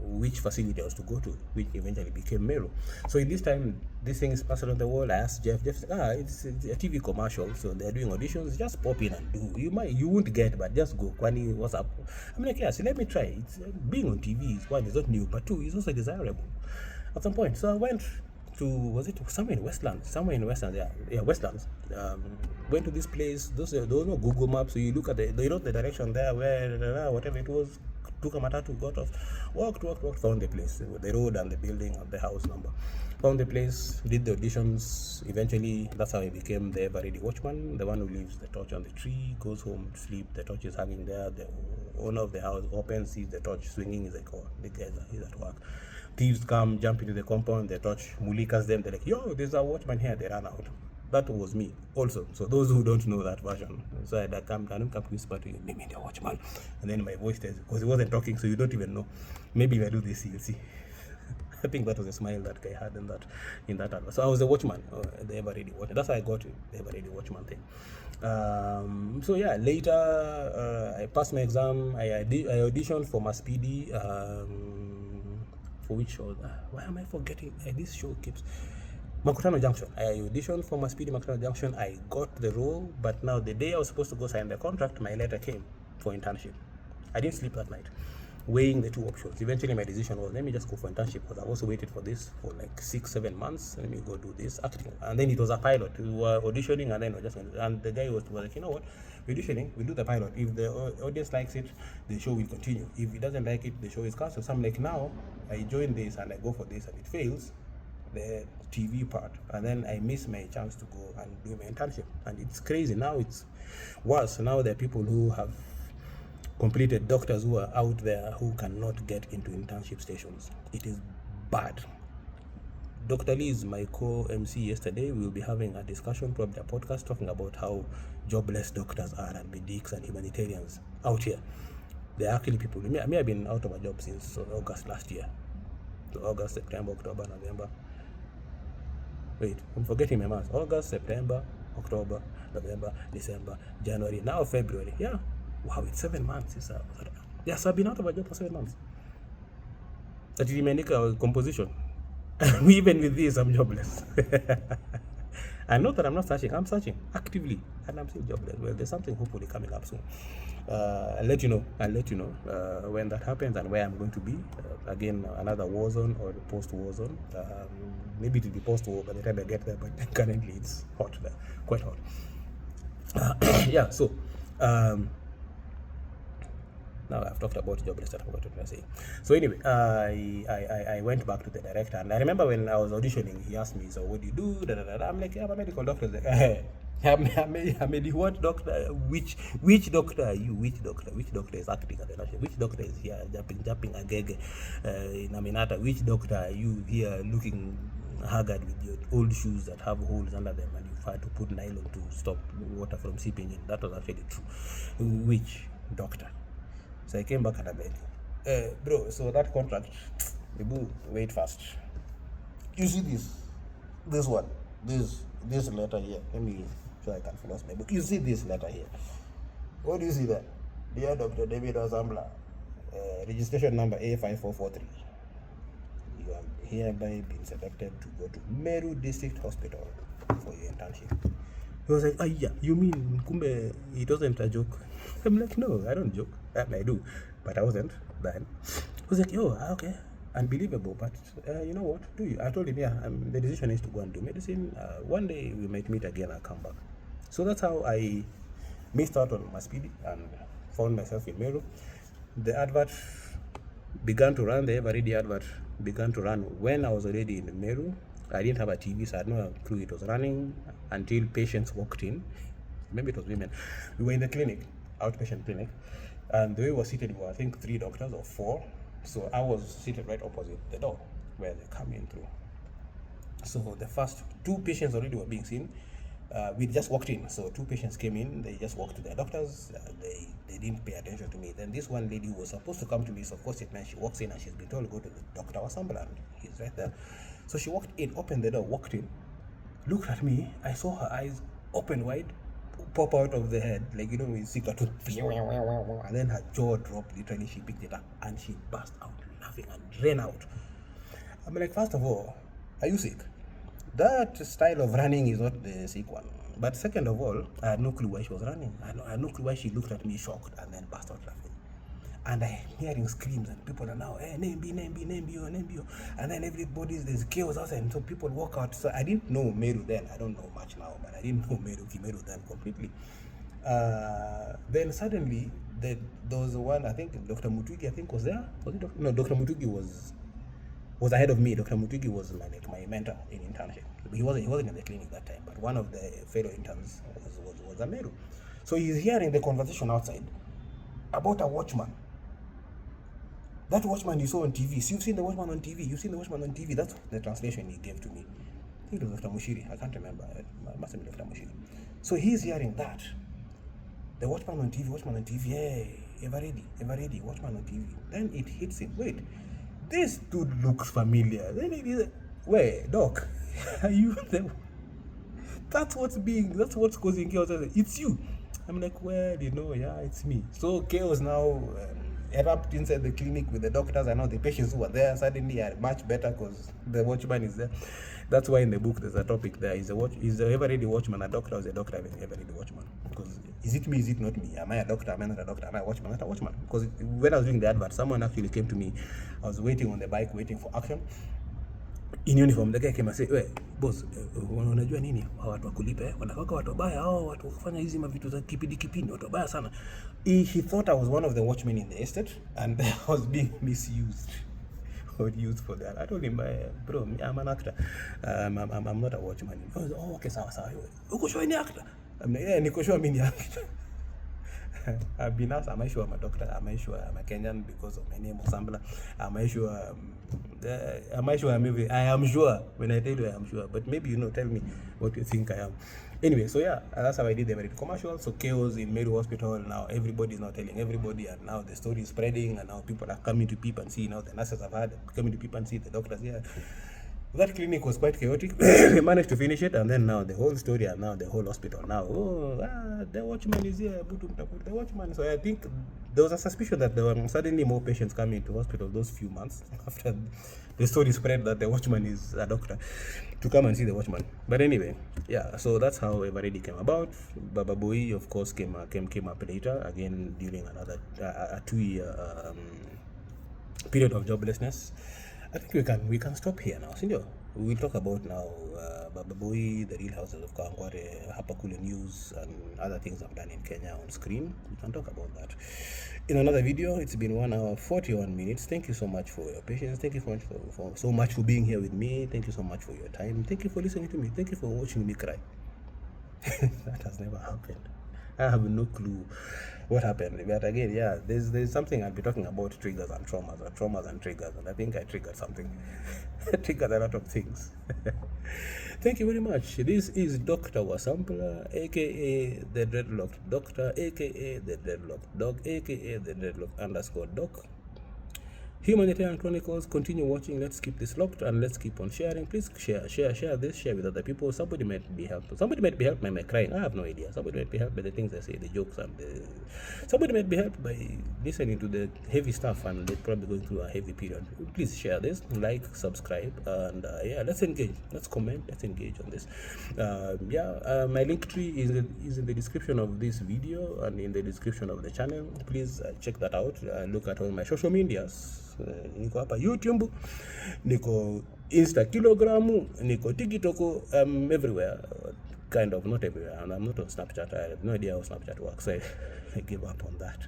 which facility I was to go to, which eventually became Meru. So in this time, this thing is passed on the wall. I asked Jeff. Jeff said, it's a TV commercial, so they're doing auditions. Just pop in and do. You won't get, but just go. Kwani, what's up? I'm like, yeah, so let me try. It's being on TV is one, it's not new, but two, it's also desirable at some point. So I went to, was it somewhere in Westlands? Somewhere in Westlands, yeah, Westlands. Went to this place. There was no Google Maps, so you look at the direction there, where whatever it was. Took a matatu, got off, walked, found the place, the road and the building and the house number. Found the place, did the auditions. Eventually, that's how I became the ever-ready watchman, the one who leaves the torch on the tree, goes home to sleep, the torch is hanging there, the owner of the house opens, sees the torch swinging, is like, oh, the guy is at work. Thieves come, jump into the compound, the torch mulikas them, they're like, yo, there's a watchman here, they run out. That was me also. So those who don't know that version, so I come to whisper to you, name me the watchman, and then my voice tells, because he wasn't talking, so you don't even know. Maybe if I do this, you'll see. I think that was a smile that guy had in that advert. So I was the watchman, the ever-ready watchman. That's how I got the ever-ready watchman thing. So yeah, later I passed my exam. I auditioned for Maspidi. For which show? Why am I forgetting? This show keeps. Makutano Junction. I auditioned for Maspidi Makutano Junction. I got the role, but now the day I was supposed to go sign the contract, my letter came for internship. I didn't sleep that night, weighing the two options. Eventually, my decision was, let me just go for internship, because I also waited for this for like 6-7 months. Let me go do this acting, and then it was a pilot. We were auditioning, and then and the guy was like, you know what, we're auditioning, we'll do the pilot. If the audience likes it, the show will continue. If it doesn't like it, the show is cancelled. So I'm like, now I join this and I go for this, and it fails, the TV part, and then I miss my chance to go and do my internship. And it's crazy. Now it's worse. Now there are people who have completed, doctors who are out there who cannot get into internship stations. It is bad. Dr. Lee is my co-MC yesterday. We will be having a discussion, probably a podcast, talking about how jobless doctors are, and medics and humanitarians out here. There are actually people. I've been out of a job since August last year. So August, September, October, November. Wait, I'm forgetting my months. August, September, October, November, December, January, now February. Yeah. Wow, it's 7 months. Yes, I've been out of a job for 7 months. That is my composition. Even with this, I'm jobless. I know that I'm not searching. I'm searching actively, and I'm still jobless. Well, there's something hopefully coming up soon. I'll let you know. When that happens and where I'm going to be. Again, another war zone or post-war zone. Maybe it will be post-war by the time I get there, but currently it's hot there, quite hot. Yeah. So now I've talked about jobless, that I forgot what I was saying. So anyway, I went back to the director, and I remember when I was auditioning, he asked me, so what do you do? I'm like, yeah, I'm a medical doctor. He's like, I'm a what doctor? Which doctor are you? Which doctor is acting at the national? Which doctor is here jumping a gig in Aminata? Which doctor are you here looking haggard with your old shoes that have holes under them, and you've had to put nylon to stop water from seeping in? That was actually true. Which doctor? So I came back and I said, bro, so that contract, wait first. You see this one, this letter here. Let me so I can floss my book. You see this letter here. What do you see there? Dear Dr. David Ozambla, registration number A5443. You have hereby been selected to go to Meru District Hospital for your internship. He was like, yeah, you mean kumbe it wasn't a joke? I'm like, no, I don't joke. I do, but I wasn't then. He was like, okay, unbelievable, but you know what? Do you? I told him, yeah, the decision is to go and do medicine. One day we might meet again. I'll come back. So that's how I missed out on Maspidi and found myself in Meru. The advert began to run. The ever-ready advert began to run when I was already in Meru. I didn't have a TV, so I had no clue it was running until patients walked in. Maybe it was women. We were in the clinic, outpatient clinic, and the way we were seated were, I think, 3 doctors or 4. So I was seated right opposite the door where they come in through. So the first 2 patients already were being seen. We just walked in. So 2 patients came in. They just walked to their doctors. They didn't pay attention to me. Then this one lady who was supposed to come to me, so of course it meant she walks in and she's been told to go to the Dr. Wasambla, and he's right there. So she walked in, opened the door, walked in, looked at me. I saw her eyes open wide, pop out of the head, like, you know, when you see cartoon, and then her jaw dropped. Literally, she picked it up and she burst out laughing and ran out. I'm like, first of all, are you sick? That style of running is not the sick one. But second of all, I had no clue why she was running. I had no clue why she looked at me shocked and then burst out laughing. And I'm hearing screams and people are now, hey, name you. And then there's chaos outside, and so people walk out. So I didn't know Meru then. I don't know much now, but I didn't know Meru then completely. Then suddenly, there was one, I think Dr. Mutugi, was there. Was it no, Dr. Mutugi was ahead of me. Dr. Mutugi was my mentor in internship. He wasn't in the clinic that time, but one of the fellow interns was a Meru. So he's hearing the conversation outside about a watchman. That watchman you saw on TV. So you've seen the watchman on TV. That's the translation he gave to me. I think it was Dr. Mushiri. I can't remember. It must have been Dr. Mushiri. So he's hearing that. The watchman on TV. Hey, ever ready, watchman on TV. Then it hits him. Wait, this dude looks familiar. Then he's, wait, doc, are you the... That's what's causing chaos. It's you. I'm like, well, yeah, it's me. So chaos now erupt inside the clinic with the doctors. I know the patients who were there suddenly are much better because the watchman is there. That's why in the book there's a topic there. Is the ever-ready watchman a doctor, or is a doctor ever-ready watchman? Because is it me, is it not me? Am I a doctor, am I not a doctor? Am I a watchman, not a watchman? Because when I was doing the advert, someone actually came to me. I was waiting on the bike, waiting for action. In uniform, the guy came and said, "Hey, boss, unajua nini? Watu wakulipe, wanataka watu wabaya, watu kufanya hizi mavitu za kipindi, watu wabaya sana." He thought I was one of the watchmen in the estate and I was being misused or used for that. I told him, bro, I'm an actor. I'm not a watchman. He goes, oh, okay, sawa. Uko sure ni actor? I'm like, yeah, niko sure mimi ni actor. I've been asked, am I sure I'm a doctor? Am I sure I'm a Kenyan because of my name or Sambla? Am I sure I am sure. When I tell you I am sure, but maybe tell me what you think I am. Anyway, so yeah, that's how I did the very commercial. So chaos in Meru Hospital. Now everybody is now telling everybody, and now the story is spreading, and now people are coming to peep and see. Now the nurses have had coming to peep and see the doctors here. That clinic was quite chaotic. We managed to finish it, and then now the whole story, and now the whole hospital. Now, the watchman is here. The watchman. So I think there was a suspicion that there were suddenly more patients coming to hospital those few months after the story spread that the watchman is a doctor, to come and see the watchman. But anyway, yeah. So that's how Everready came about. Baba Boy, of course, came up later, again during another a 2-year period of joblessness. I think we can stop here now. Sindio, we'll talk about now Baba Boy, the Real Houses of Kawangware, Hapakule News, and other things I've done in Kenya on screen. We can talk about that in another video. It's been 1 hour 41 minutes. Thank you so much for your patience. Thank you so much for being here with me. Thank you so much for your time. Thank you for listening to me. Thank you for watching me cry. That has never happened. I have no clue what happened. But again, yeah, there's something I'll be talking about, triggers and traumas and triggers, and I think I triggered something. I triggered a lot of things. Thank you very much. This is Dr. Wasampula, aka the Dreadlocked Doctor, aka the Dreadlocked Dog, aka the Dreadlocked _Doc. Humanitarian Chronicles, continue watching. Let's keep this locked and let's keep on sharing. Please share this, share with other people. Somebody might be helped. Somebody might be helped by my crying. I have no idea. Somebody might be helped by the things I say, the jokes, and somebody might be helped by listening to the heavy stuff, and they're probably going through a heavy period. Please share this, like, subscribe, and yeah, let's engage. Let's comment. Let's engage on this. My link tree is in the description of this video and in the description of the channel. Please check that out. Look at all my social medias. Niko hapa YouTube, niko Insta kilogramu, niko TikTok, everywhere, kind of, not everywhere, and I'm not on Snapchat. I have no idea how Snapchat works, so I give up on that.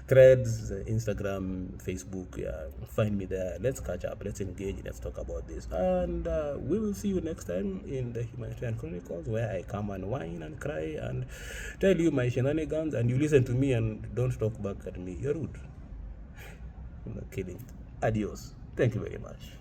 Threads, Instagram, Facebook, yeah, find me there. Let's catch up, let's engage, let's talk about this, and we will see you next time in the Humanitarian Chronicles, where I come and whine and cry and tell you my shenanigans, and you listen to me and don't talk back at me. You're rude. I'm not kidding. Adios. Thank you very much.